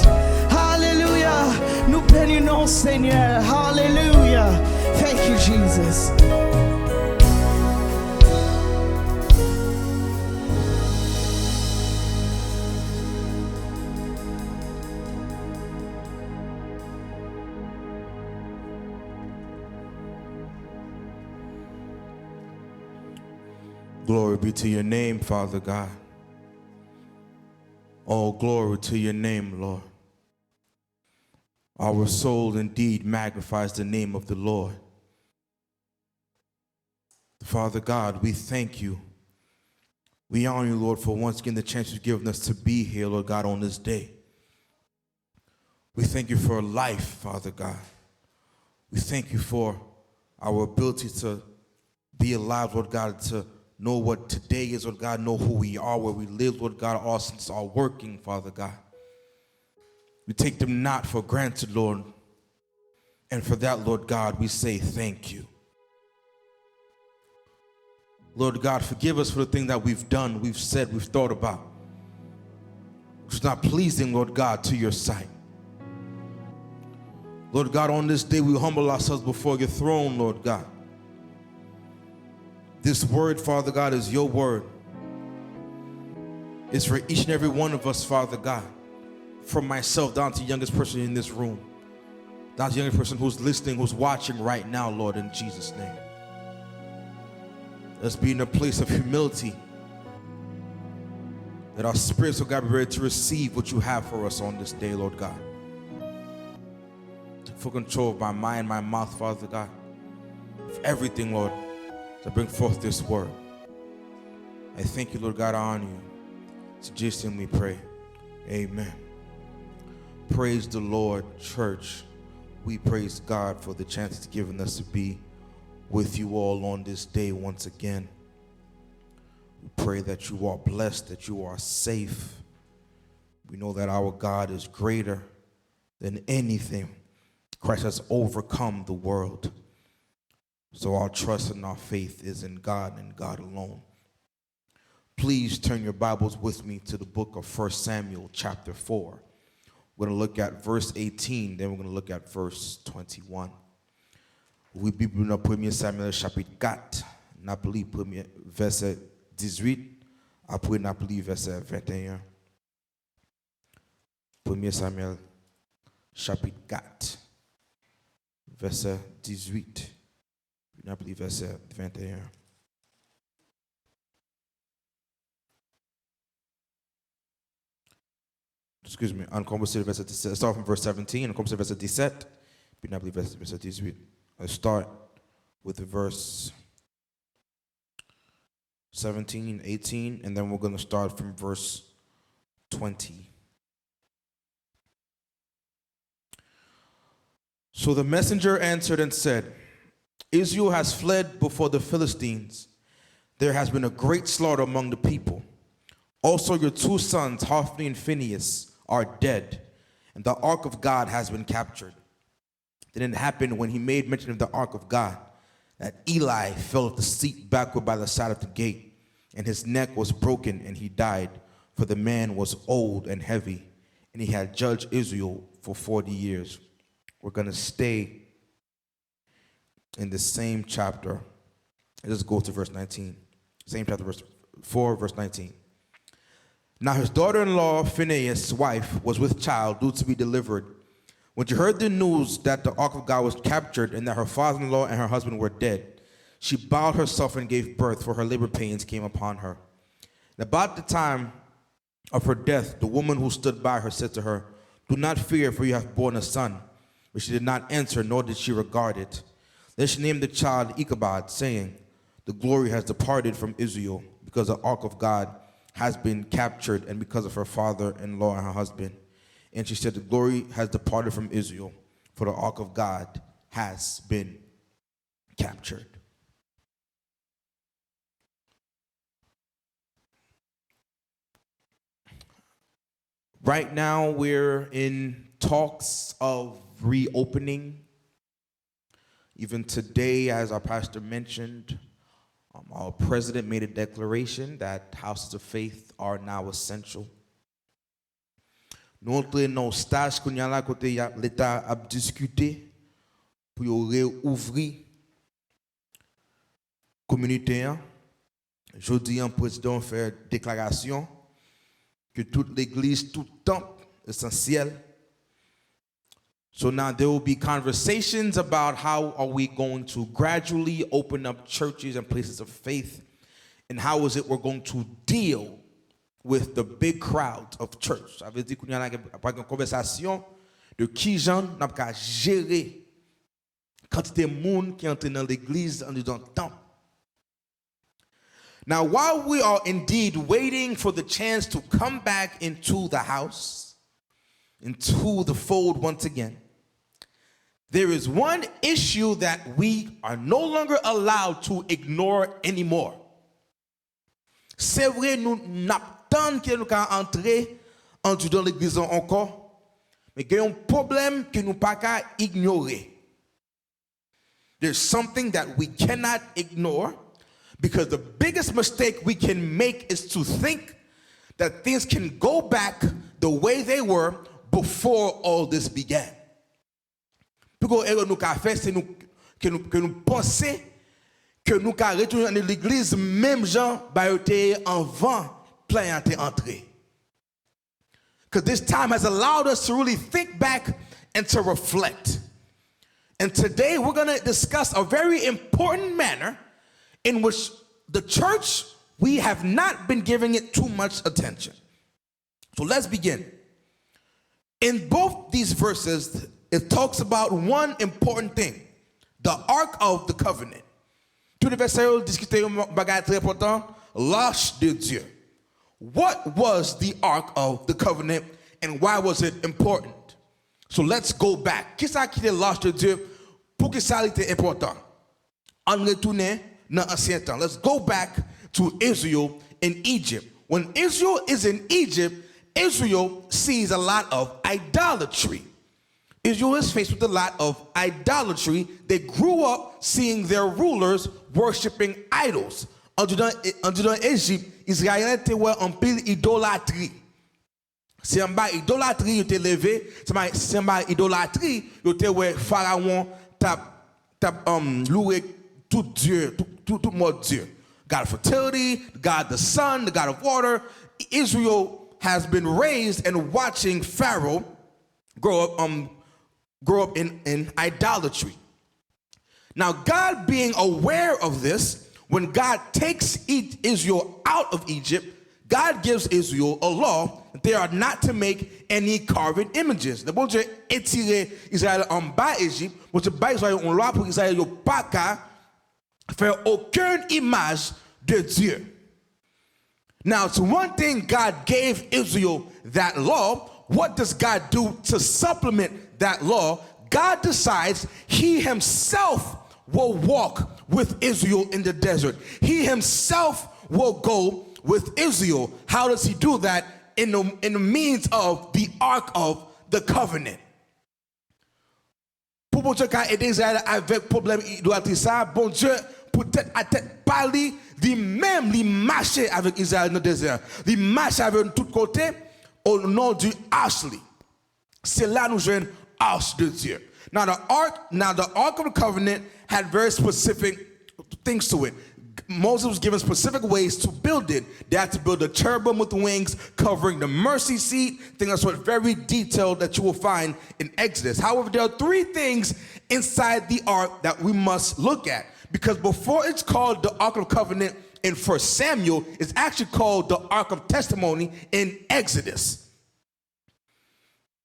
Hallelujah. Nous bénissons Seigneur. Hallelujah. Thank you, Jesus. Glory be to your name, Father God. All glory to your name, Lord. Our soul indeed magnifies the name of the Lord. Father God, we thank you. We honor you, Lord, for once again the chance you've given us to be here, Lord God, on this day. We thank you for life, Father God. We thank you for our ability to be alive, Lord God, to know what today is, Lord God, know who we are, where we live, Lord God, all since our working, Father God. We take them not for granted, Lord. And for that, Lord God, we say thank you. Lord God, forgive us for the things that we've done, we've said, we've thought about. It's not pleasing, Lord God, to your sight. Lord God, on this day, we humble ourselves before your throne, Lord God. This word, Father God, is your word. It's for each and every one of us, Father God. From myself down to the youngest person in this room. Down to the youngest person who's listening, who's watching right now, Lord, in Jesus' name. Let's be in a place of humility. That our spirits, Lord God, be ready to receive what you have for us on this day, Lord God. Take full control of my mind, my mouth, Father God. Of everything, Lord, to bring forth this word. I thank you, Lord God, I honor you. It's in Jesus' name we pray. Amen. Praise the Lord, church. We praise God for the chance He's given us to be with you all on this day once again. We pray that you are blessed, that you are safe. We know that our God is greater than anything. Christ has overcome the world. So our trust and our faith is in God and God alone. Please turn your Bibles with me to the book of 1 Samuel chapter 4. We're going to look at verse 18, then we're going to look at verse 21. Oui, Bible dans 1 Samuel chapitre 4, n'a pris verset 18, après n'a pris verset 21. 1 Samuel chapitre 4, verset 18, n'a pris verset 21. Excuse me, on commence le verset 17. Start from verse 17, on commence le verset 17, puis n'a pris verset 18. Let's start with the verse 17, 18, and then we're going to start from verse 20. So the messenger answered and said, Israel has fled before the Philistines. There has been a great slaughter among the people. Also your two sons, Hophni and Phinehas, are dead, and the ark of God has been captured. Then it happened when he made mention of the ark of God that Eli fell off the seat backward by the side of the gate, and his neck was broken, and he died, for the man was old and heavy, and he had judged Israel for 40 years. We're going to stay in the same chapter. Let's go to verse 19. Same chapter, verse 4, verse 19. Now his daughter-in-law, Phinehas' wife, was with child, due to be delivered. When she heard the news that the ark of God was captured and that her father-in-law and her husband were dead, she bowed herself and gave birth, for her labor pains came upon her. And about the time of her death, the woman who stood by her said to her, Do not fear, for you have borne a son. But she did not answer, nor did she regard it. Then she named the child Ichabod, saying, The glory has departed from Israel, because the ark of God has been captured, and because of her father-in-law and her husband. And she said, The glory has departed from Israel, for the ark of God has been captured. Right now, we're in talks of reopening. Even today, as our pastor mentioned, our president made a declaration that houses of faith are now essential. Nous entrons dans stage qu'on y a là côté l'État a discuté pour réouvrir communauté. Jeudi, un président fait déclaration que toute l'église, tout temple essentiel. So now there will be conversations about how are we going to gradually open up churches and places of faith and how is it we're going to deal with the big crowds of church. Ça veut dire qu'on y a une conversation de qui Jean n'a pas gérer quantité de monde qui entre dans l'église en disant temps. Now, while we are indeed waiting for the chance to come back into the house, into the fold once again, there is one issue that we are no longer allowed to ignore anymore. C'est vrai, nous n'attendons que nous puissions entrer dans l'église encore, mais il y a un problème que nous ne pouvons pas ignorer. There's something that we cannot ignore, because the biggest mistake we can make is to think that things can go back the way they were before all this began. Parce que nous avons fait, c'est que nous pensons que nous avons retourné dans l'église, même gens, avant plein entré. Because this time has allowed us to really think back and to reflect. And today we're going to discuss a very important manner in which the church, we have not been giving it too much attention. So let's begin. In both these verses, it talks about one important thing, the Ark of the Covenant. Tous les versets discutent un bagage très important, l'Arche de Dieu. What was the Ark of the Covenant and why was it important? So let's go back. Qu'est-ce qui est l'Arche de Dieu? Pour que ça était important. On retourne dans l'ancien temps. Let's go back to Israel in Egypt. When Israel is in Egypt, Israel sees a lot of idolatry. Israel is faced with a lot of idolatry. They grew up seeing their rulers worshiping idols. En dans Égypte, Israël était en pile idolâtrie. C'est en bas idolâtrie, il était levé. C'est en bas idolâtrie, il était ouais Pharaon tap loué tout Dieu, tout mode Dieu. God of fertility, God the sun, the God of water. Israel has been raised and watching Pharaoh grow up in idolatry. Now, God being aware of this, when God takes Israel out of Egypt, God gives Israel a law that they are not to make any carved images. Le bon Dieu étiré Israël en bas Égypte, bon Dieu bas Israël une loi pour Israël yo pas qu'à faire aucune image de Dieu. Now, it's one thing God gave Israel that law. What does God do to supplement that law? God decides he himself will walk with Israel in the desert. He himself will go with Israel. How does he do that? In the means of the Ark of the Covenant. Pour bon Dieu qui a aidé Israël avec problème idolâtrie ça, bon Dieu peut-être à tête parler, lui-même lui marcher avec Israël dans le désert. Lui marcher avec de tous côtés au nom du Ashley. C'est là nous jouons Arche de Dieu. Now the Ark of the Covenant had very specific things to it. Moses was given specific ways to build it. They had to build a cherubim with wings covering the mercy seat. I think that's what very detailed that you will find in Exodus. However, there are three things inside the ark that we must look at. Because before it's called the Ark of Covenant in 1 Samuel, it's actually called the Ark of Testimony in Exodus.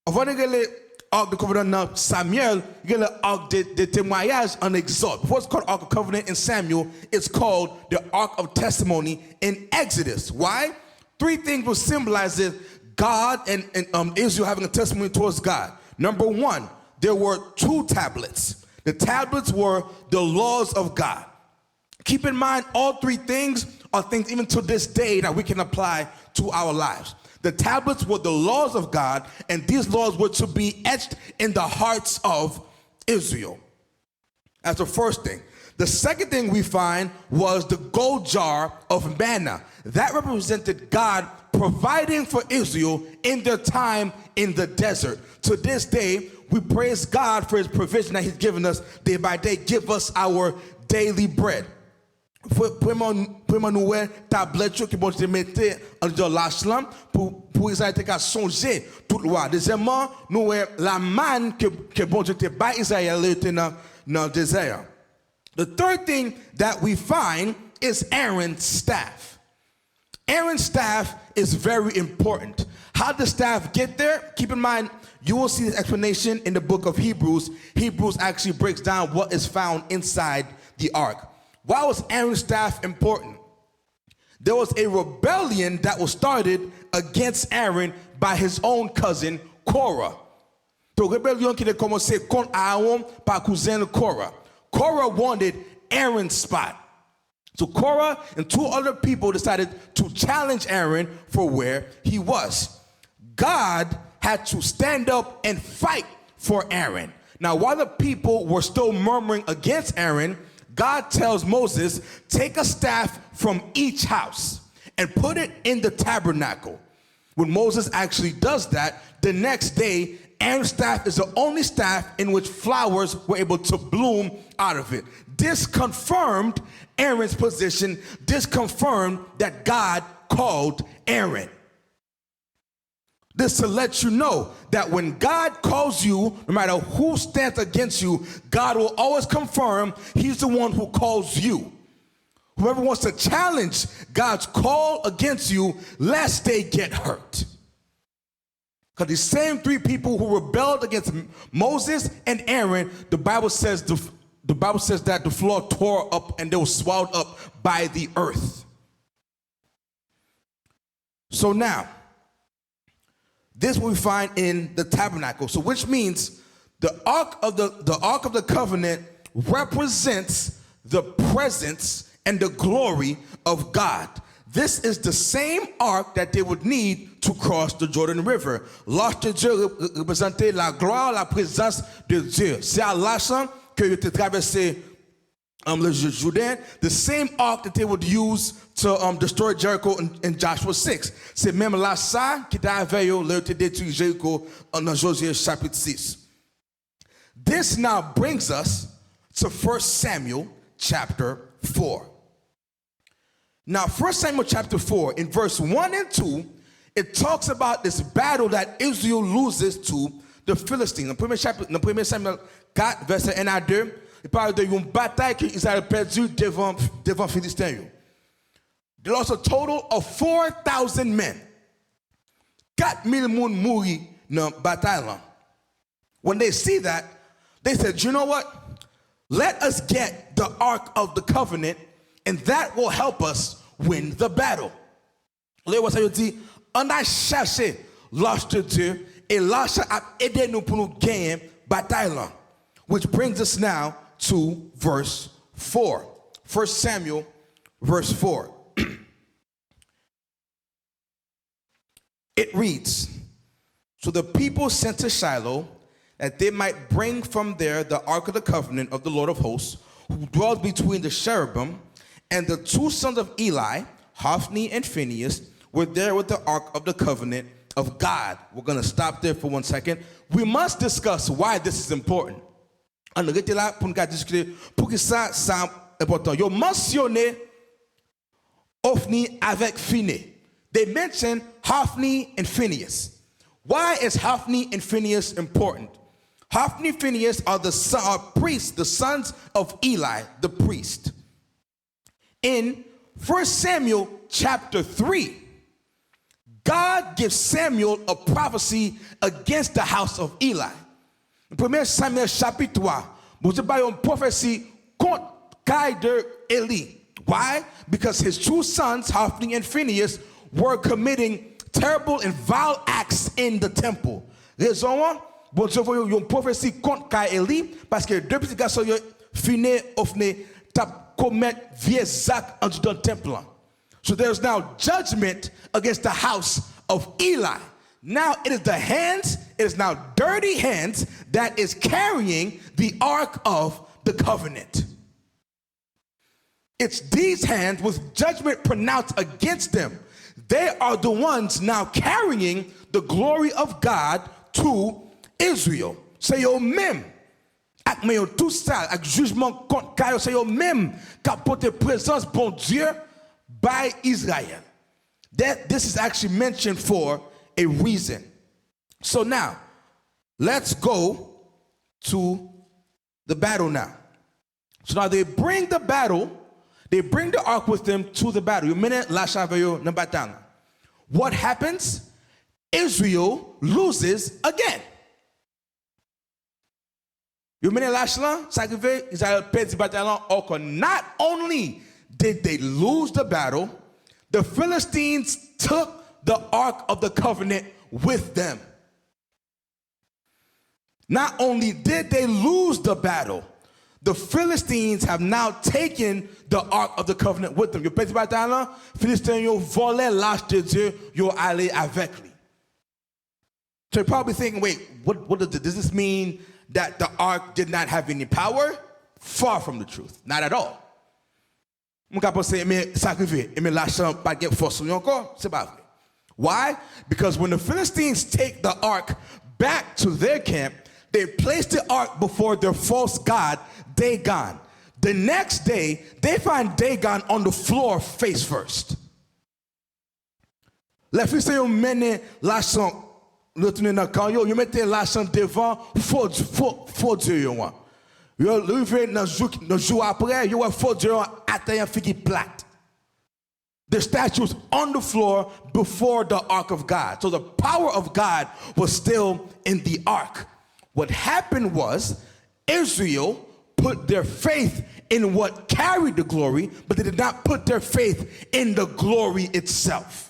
Avant de gagner Ark de Covenant dans Samuel, il y a le Ark de témoignage en Exode. Before it's called Ark of Covenant in Samuel, it's called the Ark of Testimony in Exodus. Why? Three things will symbolize it: God and Israel having a testimony towards God. Number one, there were two tablets. The tablets were the laws of God. Keep in mind, all three things are things even to this day that we can apply to our lives. The tablets were the laws of God, and these laws were to be etched in the hearts of Israel. That's the first thing. The second thing we find was the gold jar of manna. That represented God providing for Israel in their time in the desert. To this day, we praise God for his provision that he's given us day by day. Give us our daily bread. Pour nous tablette qui bon te mettre en dans l'achlam pour Israël te songer toute loi. Deuxièmement, nous la manne que bon Dieu te ba Israël était dans le désert. The third thing that we find is Aaron's staff? Aaron's staff is very important. How did the staff get there? Keep in mind, you will see this explanation in the book of Hebrews. Hebrews actually breaks down what is found inside the ark. Why was Aaron's staff important? There was a rebellion that was started against Aaron by his own cousin, Korah. The rebellion qui a commencé contre Aaron par cousin Korah. Korah wanted Aaron's spot. So Korah and two other people decided to challenge Aaron for where he was. God had to stand up and fight for Aaron. Now, while the people were still murmuring against Aaron, God tells Moses, take a staff from each house and put it in the tabernacle. When Moses actually does that, the next day, Aaron's staff is the only staff in which flowers were able to bloom out of it. This confirmed Aaron's position. This confirmed that God called Aaron. This to let you know that when God calls you, no matter who stands against you, God will always confirm he's the one who calls you. Whoever wants to challenge God's call against you, lest they get hurt. Because the same three people who rebelled against Moses and Aaron, the Bible says that the floor tore up and they were swallowed up by the earth. So now, this we find in the tabernacle. So which means the ark of the covenant represents the presence and the glory of God. This is the same ark that they would need to cross the Jordan River. L'arche de Dieu représentait la gloire, la présence de Dieu. C'est à l'arche que ils traversaient le Jourdain, the same ark that they would use to destroy Jericho in Joshua 6. C'est même là ça qui était avec eux, leur détruit Jericho dans Josué chapitre 6. This now brings us to 1 Samuel chapter 4. Now, 1 Samuel chapter 4, in verse 1 and 2, it talks about this battle that Israel loses to the Philistines. Dans le premier Samuel 4, verset 1 à 2, il parle d'une bataille qu'Israël a perdue devant Philistins. They lost a total of 4,000 men. 4,000 moun mouri dans la bataille. When they see that, they said, you know what? Let us get the Ark of the Covenant, and that will help us win the battle. Ça veut dire, on a cherché l'arche de Dieu, et l'arche a aidé nous pour nous gagner bataille. Which brings us now to verse 4. 1 Samuel, verse 4. It reads, so the people sent to Shiloh that they might bring from there the ark of the covenant of the Lord of hosts, who dwelt between the cherubim, and the two sons of Eli, Hophni and Phinehas, were there with the ark of the covenant of God. We're going to stop there for 1 second. We must discuss why this is important. On arrête là pour nous discuter pour que ça c'est important. Yo mentionné Hophni avec Phinehas. They mention Hophni and Phinehas. Why is Hophni and Phinehas important? Hophni and Phinehas are the priests, the sons of Eli, the priest. In 1 Samuel chapter 3, God gives Samuel a prophecy against the house of Eli. In 1 Samuel chapitre 3, vous avez une prophétie contre Caille de Eli. Why? Because his two sons, Hophni and Phinehas, were committing terrible and vile acts in the temple. Raison, bon Dieu voyait une prophétie contre Caille Eli parce que deux petits garçons, Phinehas, Hophni, tap commettre vieux actes en dans le temple. So there's now judgment against the house of Eli. Now it is now dirty hands that is carrying the ark of the covenant. It's these hands with judgment pronounced against them. They are the ones now carrying the glory of God to Israel. C'est yo même, ak men yo tout ça, ak jugement contre Kayo, c'est yo même qui porte présence bon Dieu by Israel. This is actually mentioned for a reason. So now, let's go to the battle now. So now they bring the battle, They bring the ark with them to the battle. You mene lâche avec yo dans bataille. What happens? Israel loses again. You mene lâche là, ça arrive, Israël perd la bataille là. Okay, not only did they lose the battle, the Philistines took the ark of the covenant with them. Not only did they lose the battle, the Philistines have now taken the ark of the covenant with them. Yo peti bataille là, Philistins yo volé l'arche de Dieu, yo allé avec lui. So you're probably thinking, wait, what does this mean that the ark did not have any power? Far from the truth, not at all. Mon capable say, mais sacrifier, mais l'argent pas get force encore, c'est pas vrai. Why? Because when the Philistines take the ark back to their camp, they place the ark before their false god, Dagon. The next day, they find Dagon on the floor face first. Les Philistins ont mené l'argent, retourné dans le camp, yo mettez l'argent devant, faux Dieu, yo. Yo arrivé dans le jour après, yo faux Dieu à terre figi plate. The statues on the floor before the ark of God. So the power of God was still in the ark. What happened was Israel put their faith in what carried the glory, but they did not put their faith in the glory itself.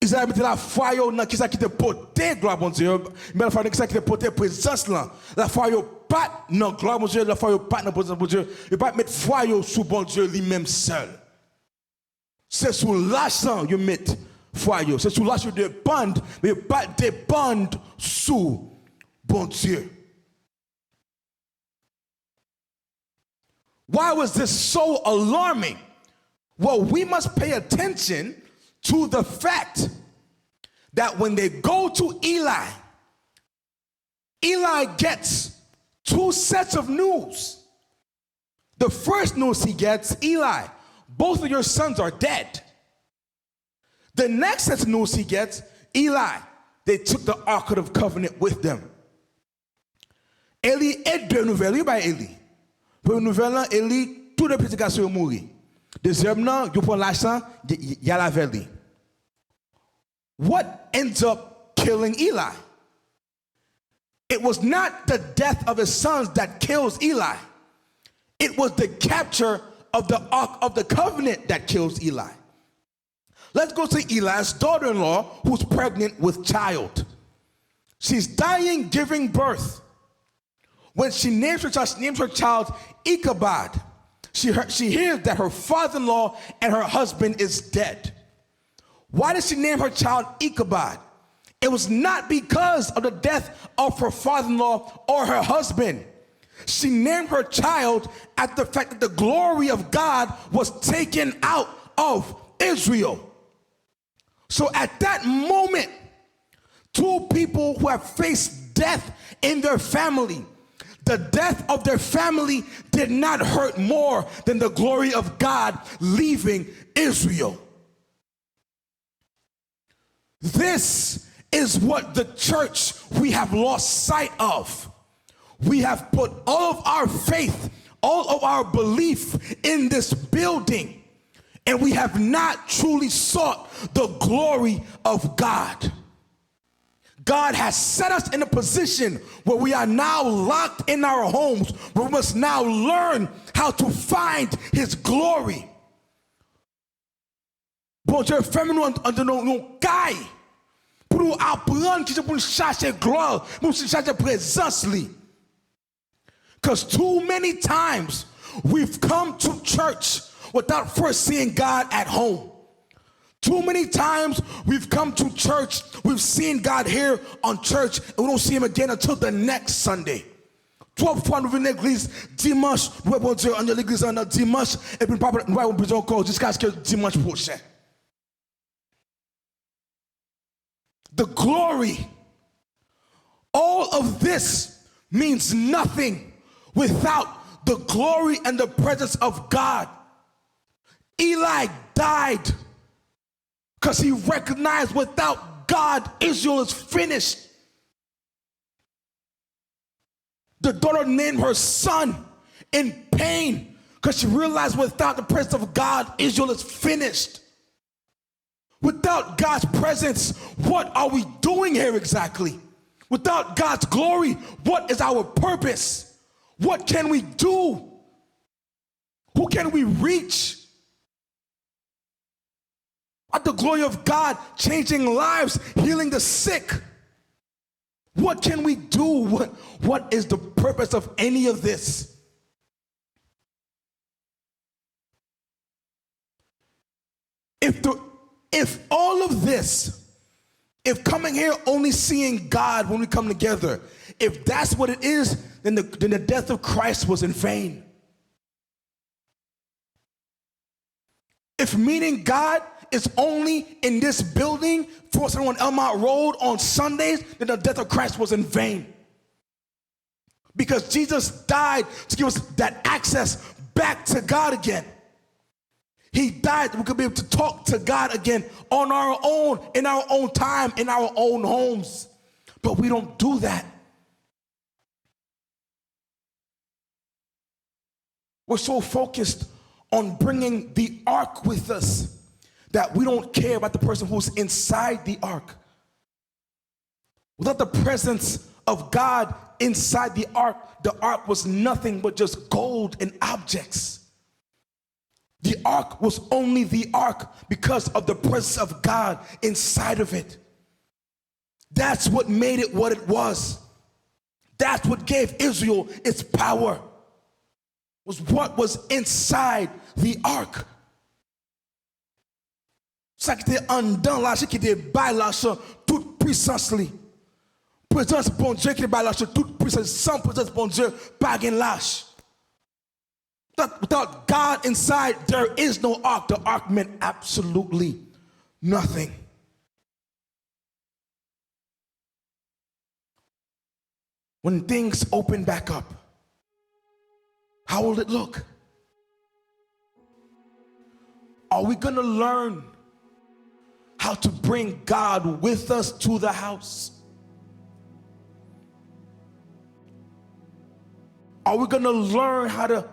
Israël mettait la foi dans qui ça qui te portait gloire bon Dieu, mais la foi qui ça qui te portait présence là. La foi pas dans gloire bon Dieu, la foi pas dans présence bon Dieu. Il pas mettre foi sous bon Dieu lui-même seul. C'est sous l'argent you met foi c'est sous l'argent de band, mais pas de band sous bon Dieu. Why was this so alarming? Well, we must pay attention to the fact that when they go to Eli, Eli gets two sets of news. The first news he gets, Eli, both of your sons are dead. The next set of news he gets, Eli, they took the Ark of the Covenant with them. Eli est deux nouvelles, by Eli. Première nouvelle, Eli, tous les petits garçons sont morts. Deuxième, il prend l'argent, il y a la veille. What ends up killing Eli? It was not the death of his sons that kills Eli. It was the capture of the Ark of the Covenant that kills Eli. Let's go to Eli's daughter-in-law who's pregnant with child. She's dying, giving birth. When she names her child Ichabod. She hears that her father-in-law and her husband is dead. Why did she name her child Ichabod? It was not because of the death of her father-in-law or her husband. She named her child at the fact that the glory of God was taken out of Israel. So at that moment, two people who have faced death in their family, the death of their family did not hurt more than the glory of God leaving Israel. This is what the church we have lost sight of. We have put all of our faith, all of our belief in this building, and we have not truly sought the glory of God. God has set us in a position where we are now locked in our homes, where we must now learn how to find His glory. Bon Dieu, fais-nous dans nos cailles pour nous apprendre pour nous chercher gloire, pour nous chercher présence. Because too many times we've come to church without first seeing God at home. Too many times we've come to church, we've seen God here on church, and we don't see Him again until the next Sunday. 12 fois nous venons à l'église dimanche, nous allons dire en l'église en dimanche, et puis nous allons besoin encore jusqu'à ce que dimanche prochain. The glory, all of this means nothing without the glory and the presence of God. Eli died because he recognized without God, Israel is finished. The daughter named her son in pain Because she realized without the presence of God, Israel is finished. Without God's presence, what are we doing here exactly? Without God's glory, what is our purpose? What can we do? Who can we reach? At the glory of God, changing lives, healing the sick. What can we do? What is the purpose of any of this? If all of this, if coming here only seeing God when we come together, if that's what it is, then the death of Christ was in vain. If meeting God is only in this building, 471 Elmont Road on Sundays, then the death of Christ was in vain. Because Jesus died to give us that access back to God again. He died that we could be able to talk to God again on our own, in our own time, in our own homes. But we don't do that. We're so focused on bringing the ark with us that we don't care about the person who's inside the ark. Without the presence of God inside the ark was nothing but just gold and objects. The ark was only the ark because of the presence of God inside of it. That's what made it what it was. That's what gave Israel its power. Was what was inside the ark. Ça qui était en dedans là, ce qui était bas là, toute puissancely. Présence bon Dieu qui est bas là, toute puissance, sans présence bon Dieu, pas gain lâche. Without God inside, there is no ark. The ark meant absolutely nothing. When things open back up, how will it look? Are we going to learn how to bring God with us to the house? Are we going to learn how to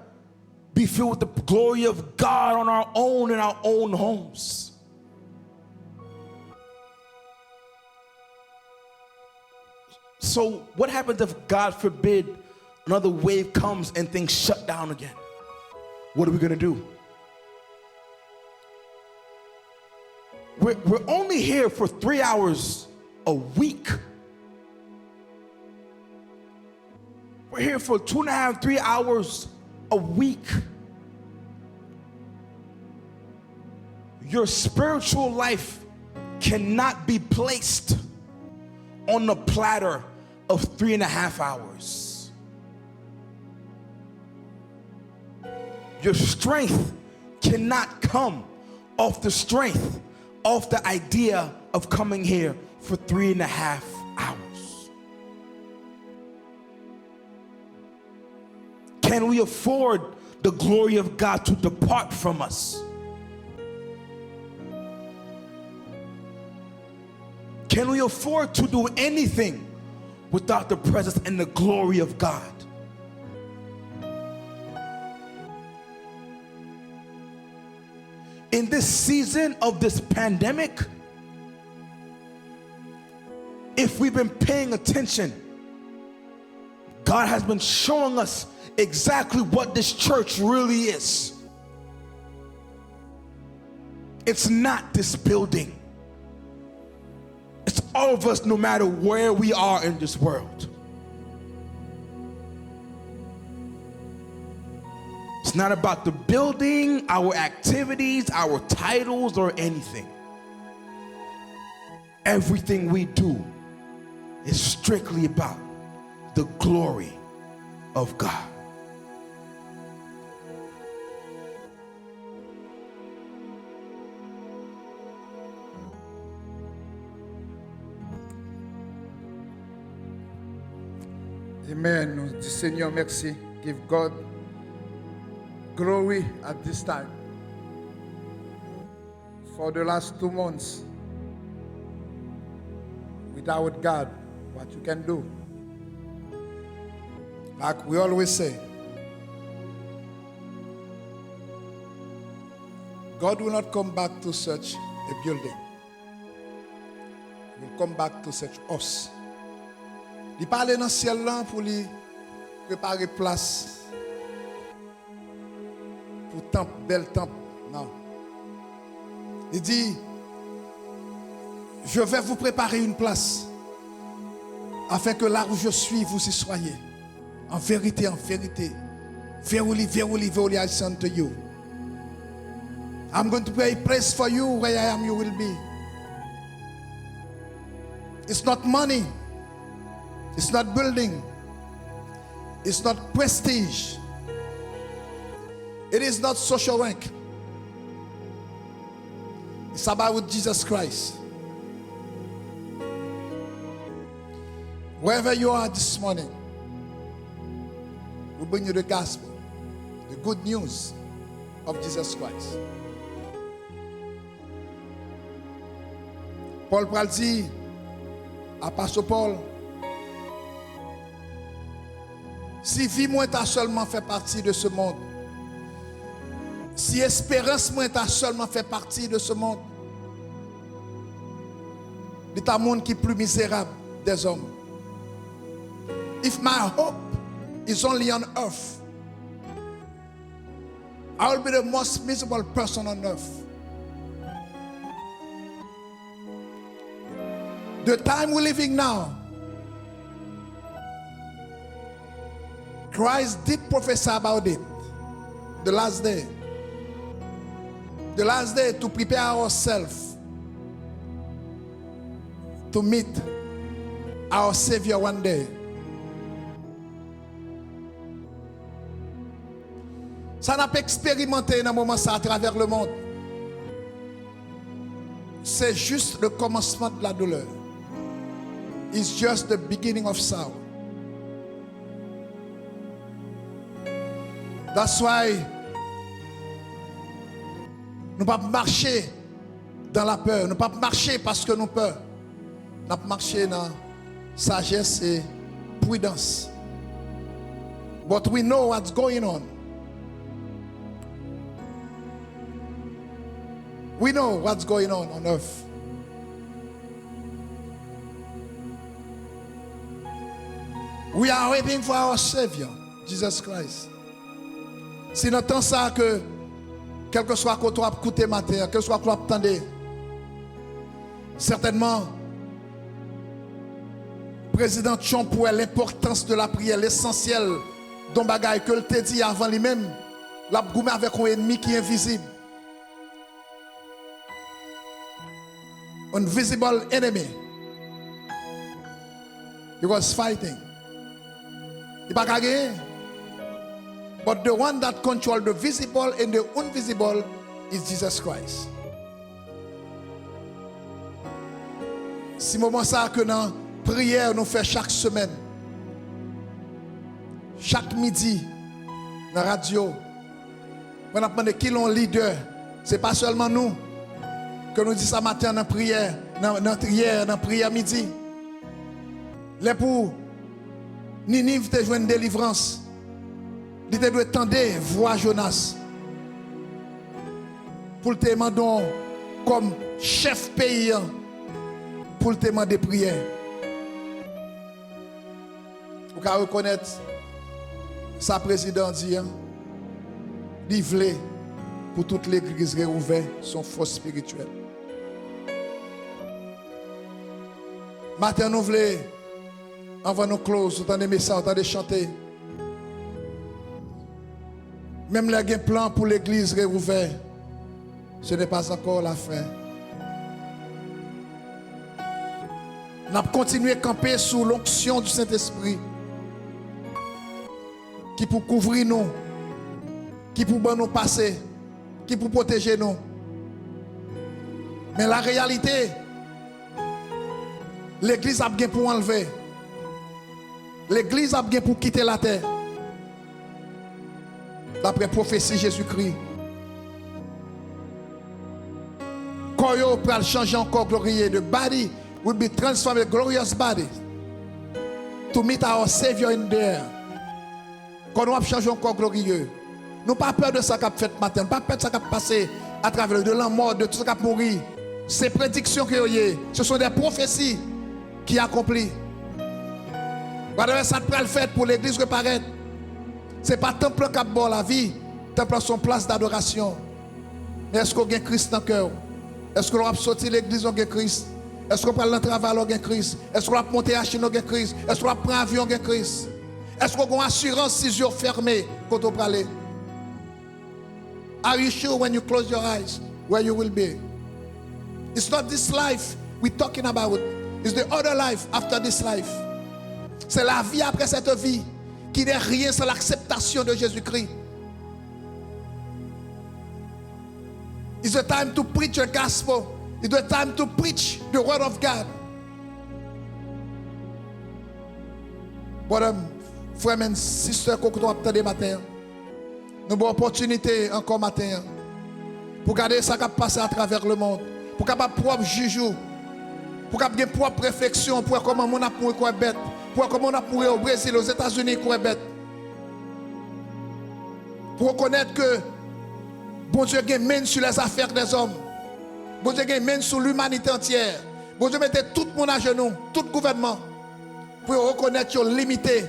be filled with the glory of God on our own in our own homes? So what happens if, God forbid, another wave comes and things shut down again? What are we going to do? We're only here for 3 hours a week. We're here for 2.5, 3 hours a week. Your spiritual life cannot be placed on the platter of 3.5 hours. Your strength cannot come off the strength of the idea of coming here for 3.5 hours. Can we afford the glory of God to depart from us? Can we afford to do anything without the presence and the glory of God? In this season of this pandemic, if we've been paying attention, God has been showing us exactly what this church really is. It's not this building. It's all of us, no matter where we are in this world. It's not about the building, our activities, our titles, or anything. Everything we do is strictly about the glory of God. Amen. Nous disons Seigneur merci. Give God glory at this time. For the last 2 months, without God, what you can do. Like we always say, God will not come back to such a building. He will come back to such us. Il parle dans le ciel là pour lui préparer place pour temple, bel temple. Non. Il dit, je vais vous préparer une place afin que là où je suis, vous y soyez. En vérité, en vérité. Verily, verily, verily, I say unto you. I'm going to prepare a place for you. Where I am, you will be. It's not money. It's not building. It's not prestige. It is not social rank. It's about with Jesus Christ. Wherever you are this morning, we bring you the gospel, the good news of Jesus Christ. Paul pral dit à Pasteur Paul, si vie moi t'a seulement fait partie de ce monde, si espérance moi t'a seulement fait partie de ce monde, c'est un monde qui est plus misérable des hommes. If my hope is only on earth, I will be the most miserable person on earth. The time we're living now, Christ did prophesy about it. The last day. The last day to prepare ourselves to meet our Savior one day. Ça n'a pas expérimenté dans un moment ça à travers le monde. C'est juste le commencement de la douleur. It's just the beginning of sorrow. That's why nous ne pouvons pas marcher dans la peur. Nous ne pouvons pas marcher parce que nous peur. Nous pouvons marcher dans sagesse et prudence. But we know what's going on. We know what's going on earth. We are waiting for our Savior, Jesus Christ. C'est dans temps ça que, quel que soit qu'on soit écouté matin, quel que soit qu'on attendez, certainement, président Trump pour l'importance de la prière, l'essentiel dont bagaille que le te dit avant lui-même, l'a goumé avec un ennemi qui est invisible. Invisible enemy. He was fighting. Il pas gagné. But the one that controls the visible and the invisible is Jesus Christ. Si moment ça que dans prière nous fait chaque semaine, chaque midi dans la radio, on a demandé qui est le leader. C'est pas seulement nous que nous disons ça matin dans la prière, dans la prière midi. Les pour Ninive te joué une délivrance. Il te doit tendre voix Jonas. Pour te demander comme chef pays pour te demander prière. Vous pouvez reconnaître sa présidente dit il voulait pour toute l'église réouverte son force spirituelle. Matin nous voulons avant nous close, vous entendez messages, vous entendez chanter. Même les plans pour l'église réouverte, ce n'est pas encore la fin. Nous allons continuer à camper sous l'onction du Saint-Esprit qui pour couvrir nous, qui pour nous passer, qui pour protéger nous. Mais la réalité, l'église a bien pour enlever. L'église a bien pour quitter la terre. D'après prophétie Jésus-Christ. Corps peut changer encore glorieux. The body will be transformed a glorious body to meet our Savior in there. Quand nous changer encore glorieux. Nous pas peur de ça qu'a fait matin, pas peur de ça qu'a passé à travers de la mort, de tout ce qui a pourri. Ces prédictions que vous avez, ce sont des prophéties qui accomplissent. Voilà, ça peut le faire pour l'église reparaître. Ce n'est pas temple qui a bon la vie, temple son place d'adoration. Mais est-ce qu'on a Christ dans le cœur? Est-ce qu'on a sorti l'église dans Christ? Est-ce qu'on prend le travail dans Christ? Est-ce qu'on a monté à Chine dans Christ? Est-ce qu'on a pris un avion dans Christ? Est-ce qu'on a une assurance si yeux fermés quand on parle? Are you sure when you close your eyes where you will be? It's not this life we're talking about. It's the other life after this life. C'est la vie après cette vie qui n'est rien sans l'acceptation de Jésus-Christ. It's the time to preach the gospel. It's the time to preach the word of God. Bon, frères et sœurs, qu'on attend matin, nous avons une opportunité encore matin pour garder ça qui passe à travers le monde, pour capable propre juger, pour capable propre réflexion, pour comment on a pour quoi bête, pour comment on a pour au Brésil, aux États-Unis quoi bête, pour reconnaître que bon Dieu mène sur les affaires des hommes. Bon Dieu mène sur l'humanité entière. Bon Dieu mettait tout le monde à genoux, tout le gouvernement, pour reconnaître qu'ils sont limités,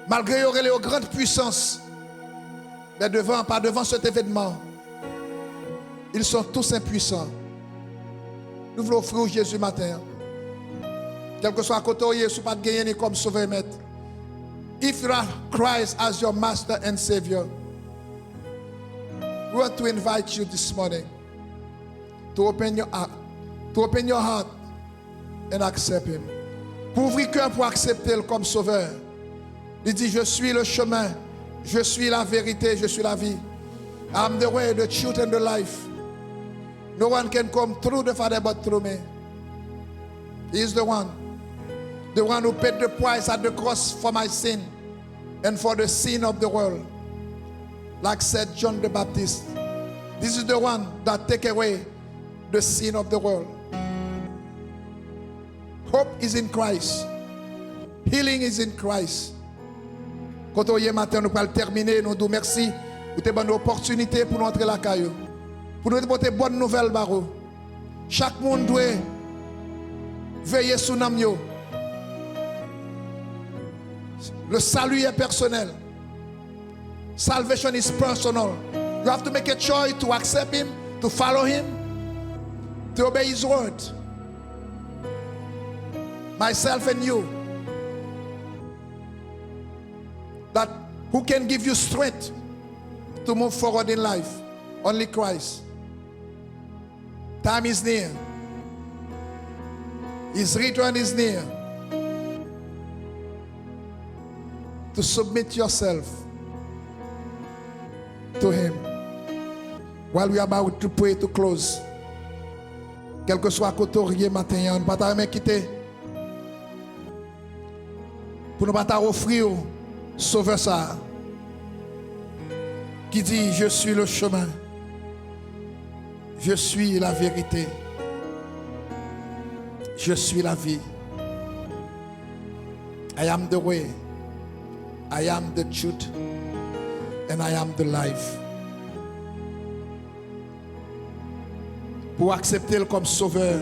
malgré les grandes puissances. Mais pas devant cet événement, ils sont tous impuissants. Nous voulons offrir Jésus matin. Quel que soit à côté, vous ne pas gagner comme sauveur maître. If you have Christ as your master and savior, we want to invite you this morning to open your heart and accept Him. Pour ouvrir cœur pour accepter comme sauveur. Il dit, je suis le chemin, je suis la vérité, je suis la vie. I'm the way, the truth and the life. No one can come through the Father but through me. He is the one who paid the price at the cross for my sin and for the sin of the world. Like said John the Baptist, this is the one that take away the sin of the world. Hope is in Christ. Healing is in Christ. Quand on y est matin, nous allons terminer. Nous disons merci pour tes bonnes opportunités pour nous entrer la caillou. Pour nous apporter bonnes nouvelles, Baro. Chaque monde doit veiller sur nous. Le salut est personnel. Salvation is personal. You have to make a choice to accept Him, to follow Him, to obey His word. Myself and you. That who can give you strength to move forward in life? Only Christ. Time is near. His return is near. To submit yourself to Him. While we are about to pray to close, quel que soit côté matin, on ne peut pas quitter pour ne pas offrir Sauveur ça qui dit, je suis le chemin, je suis la vérité, je suis la vie. I am the way, I am the truth, and I am the life. Pour accepter le comme sauveur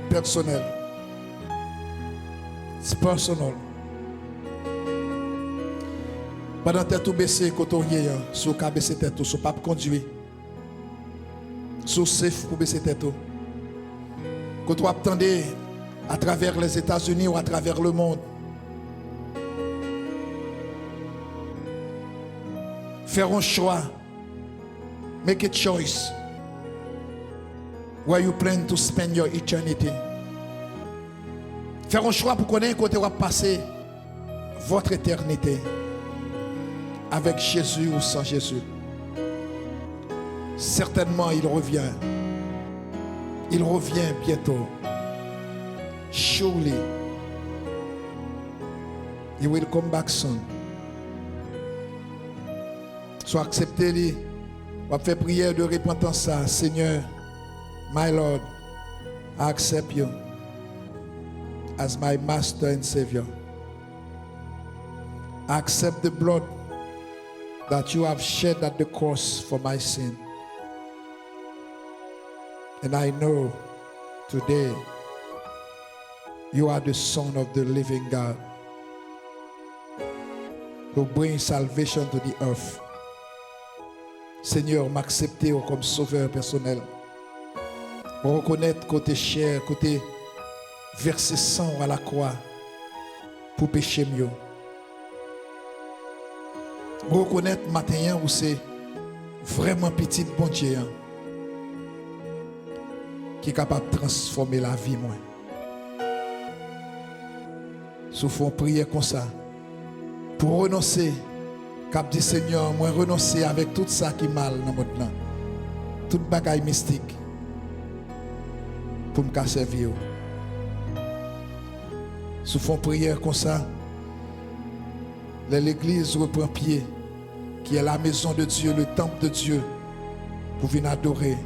personnel. It's personal. Pendant que tu baissé, quand tu es sur le baisser tête, sur le pape conduit, sur safe pour baisser tête. Quand tu attendais à travers les États-Unis ou à travers le monde, faire un choix, make a choice where you plan to spend your eternity. Faire un choix pour connaître quand tu vas passer votre éternité. Avec Jésus ou sans Jésus. Certainement il revient. Il revient bientôt. Surely he will come back soon. Soit accepté-le. On va faire prière de repentance. Seigneur, my Lord, I accept you as my master and savior. I accept the blood that you have shed at the cross for my sin. And I know today you are the Son of the living God who brings salvation to the earth. Seigneur, m'accepter comme sauveur personnel. Me reconnaître côté cher, côté versé sang à la croix pour pécher mieux. Me reconnaître matin où c'est vraiment petit bon Dieu qui est capable de transformer la vie moi. Souffrons prière comme ça pour renoncer. Cap dit Seigneur, moi renoncer avec tout ça qui est mal dans mon plan. Toute bagaille mystique pour me servir. Souffrons prière comme ça. L'église reprend pied, qui est la maison de Dieu, le temple de Dieu, pour venir adorer,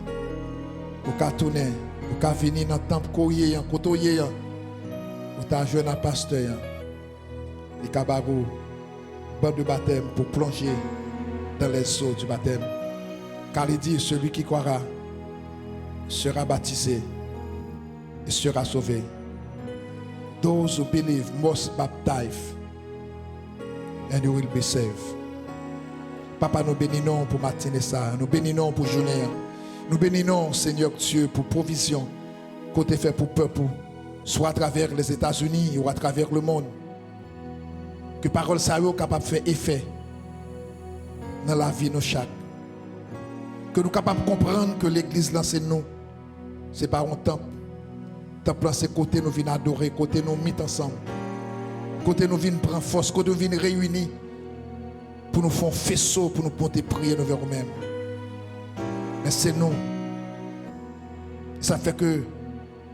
pour qu'à tourner, pour qu'à venir dans le temple courrier, côtoyer, pour t'as jeune un pasteur, et cabarou, banc de baptême pour plonger dans les eaux du baptême. Car il dit, celui qui croira sera baptisé et sera sauvé. Those who believe must baptize and you will be saved. Papa, nous bénissons pour matinée ça, nous bénissons pour journée. Nous bénissons, Seigneur Dieu, pour provision côté fait pour peuple, soit à travers les États-Unis ou à travers le monde. Que parole ça soit capable de faire effet dans la vie de nous chaque. Que nous sommes capables de comprendre que l'église lance nous, ce n'est pas un temple. Temple c'est côté nous venons adorer, côté nous mettre ensemble. Côté nous venons prendre force, côté nous venons réunir pour nous faire un faisceau, pour nous porter prier vers nous-mêmes. Mais c'est nous. Ça fait que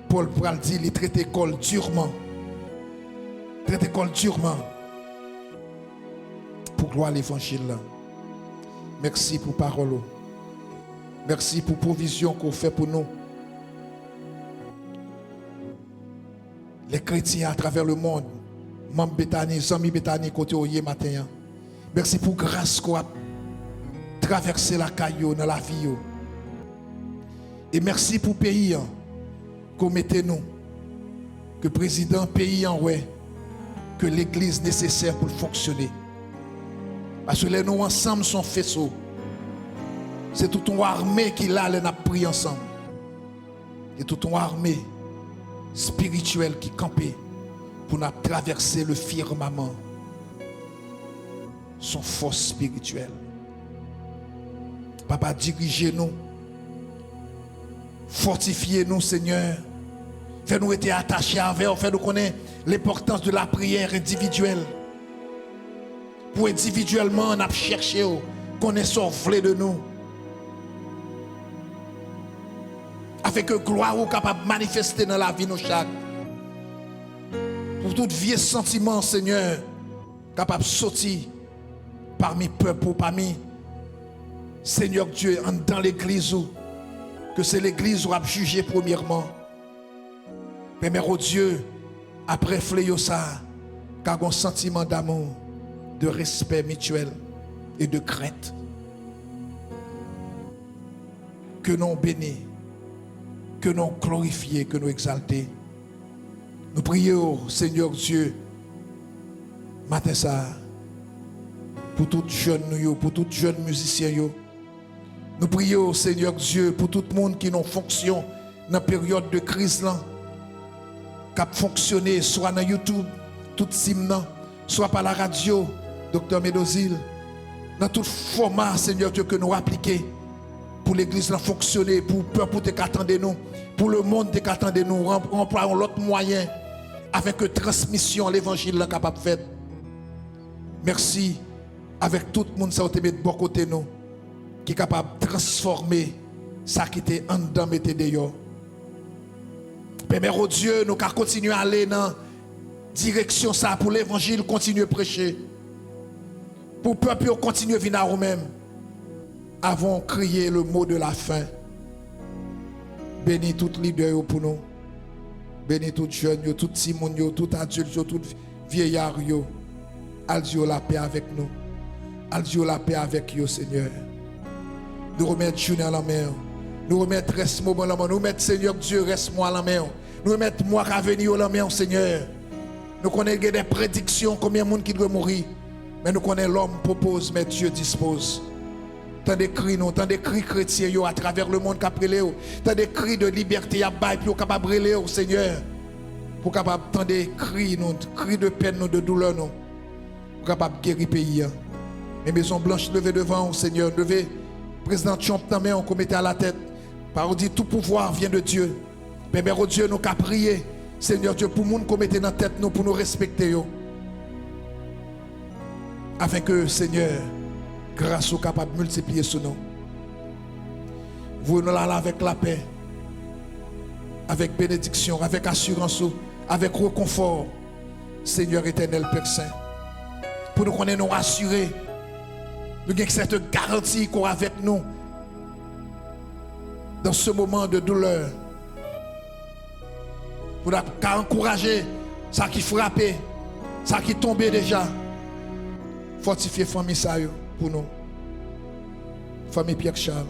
Paul Pral dit, il traite l'école durement. Traite l'école durement. Pour gloire à l'évangile. Merci pour parole. Merci pour provision qu'on fait pour nous. Les chrétiens à travers le monde, membres Bethany, amis Bethany, côté Oye matin. Merci pour grâce qu'on a traversé la caillou dans la vie. Et merci pour le pays qu'on mettez nous. Que le président pays en ouais, que l'église nécessaire pour fonctionner. Parce que les nous ensemble sont faisceaux. C'est toute une armée qui là, les a pris ensemble. Et toute une armée spirituelle qui campait pour nous traverser le firmament. Son force spirituelle. Papa, dirigez-nous. Fortifiez-nous, Seigneur. Fais-nous être attachés avec vous. Fais-nous connaître l'importance de la prière individuelle. Pour individuellement, on a cherché qu'on est sauvé de nous. Afin que gloire soit capable de manifester dans la vie de chaque. Pour tout vieux sentiment, Seigneur, capable de sortir parmi peuple, parmi Seigneur Dieu, dans l'église, que c'est l'église qui a jugé premièrement. Mais oh Dieu, après fléau ça, car un sentiment d'amour, de respect mutuel et de crainte. Que nous bénissons, que nous glorifions, que nous exaltons. Nous prions, Seigneur Dieu, matin ça, pour tout jeune nous, pour tout jeune musicien. Nous prions, Seigneur Dieu, pour tout le monde qui n'a fonction dans la période de crise là, qui a fonctionné soit dans YouTube, tout simna, soit par la radio, Dr. Médozil, dans tout format, Seigneur Dieu, que nous appliquons pour l'église là fonctionner, pour le peuple qui attend de nous, pour le monde qui attend de nous, employons l'autre moyen avec que transmission l'évangile là capable de faire. Merci avec tout le monde ça te met de bon côté nous qui est capable de transformer ça qui était en dedans mettez dehors. Père oh Dieu, nous allons continuer à aller dans la direction ça pour l'évangile continuer à prêcher. Pour le peuple continuer à venir à nous-mêmes. Avons crié le mot de la fin. Bénis tout leader pour nous. Bénis tout jeune, tout simon, tout adulte, tout vieillard. Al Dieu la paix avec nous. Al Dieu la paix avec vous, Seigneur. Nous remettons journée à la mer. Nous remettons reste moment la main. Nous remettons Seigneur Dieu reste moi la main. Nous remettons moi qui venir la main Seigneur. Nous connaissons des prédictions combien de monde qui doit mourir. Mais nous connaissons l'homme propose mais Dieu dispose. Tant de cris nous, tant de cris chrétiens à travers le monde qui a brûlé. Tant de cris de liberté à bail pour capable brûler au Seigneur. Pour capable tant de cris nous, cris de peine nous, de douleur nous. Pour capable guérir pays. Les maisons blanches levées devant au Seigneur, levez président Trump também on commettait à la tête. Par dit tout pouvoir vient de Dieu. Mais au Dieu nous qu'a prié. Seigneur Dieu pour nous commettre dans la tête nous pour nous respecter yo. Afin que Seigneur grâce au capable de multiplier sur nous. Vous nous là avec la paix, avec bénédiction, avec assurance, avec reconfort. Seigneur éternel Père Saint. Pour nous connaître nous rassurer. Nous avons cette garantie qu'on a avec nous dans ce moment de douleur. Pour nous encourager ça qui frappait, ça qui tombait déjà. Fortifier la famille ça pour nous. Famille Pierre Charles.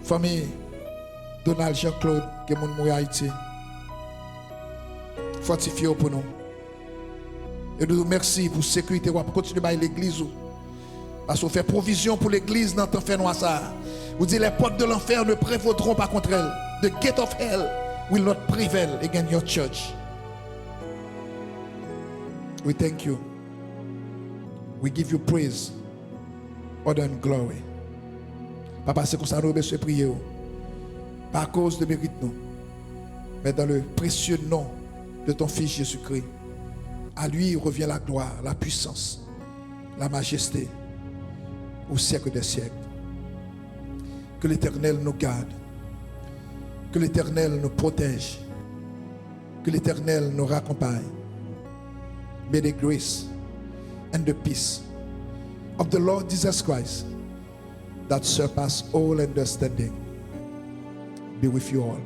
Famille Donald Jean-Claude qui est mort en Haïti. Fortifier pour nous. Et nous remercions pour la sécurité. Pour continuer à l'église. Parce qu'on fait provision pour l'église dans le temps fait noir ça. Vous dites les portes de l'enfer ne prévaudront pas contre elle. The gate of hell will not prevail against your church. We thank you. We give you praise, honor and glory. Papa, c'est comme ça nous remercions prier. Pas à cause de mérite nous, mais dans le précieux nom de ton Fils Jésus-Christ. À lui revient la gloire, la puissance, la majesté au siècle des siècles. Que l'Éternel nous garde, que l'Éternel nous protège, que l'Éternel nous raccompagne. May the grace and the peace of the Lord Jesus Christ that surpass all understanding be with you all.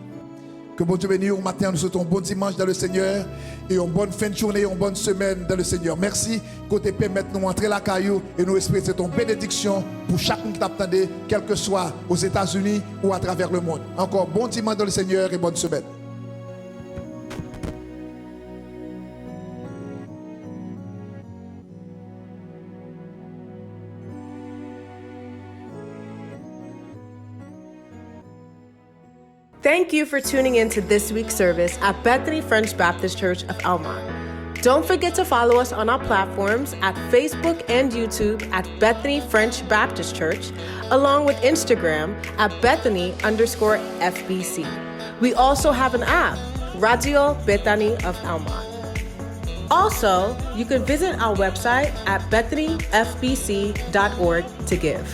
Que bon Dieu bénisse au matin, nous souhaitons un bon dimanche dans le Seigneur et une bonne fin de journée, une bonne semaine dans le Seigneur. Merci côté permettre nous entrer la caillou et nous espérons c'est une bénédiction pour chacun qui t'attendait, quel que soit aux États-Unis ou à travers le monde. Encore bon dimanche dans le Seigneur et bonne semaine. Thank you for tuning in to this week's service at Bethany French Baptist Church of Elmont. Don't forget to follow us on our platforms at Facebook and YouTube at Bethany French Baptist Church, along with Instagram at Bethany_FBC. We also have an app, Radio Bethany of Elmont. Also, you can visit our website at bethanyfbc.org to give.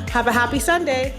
Have a happy Sunday.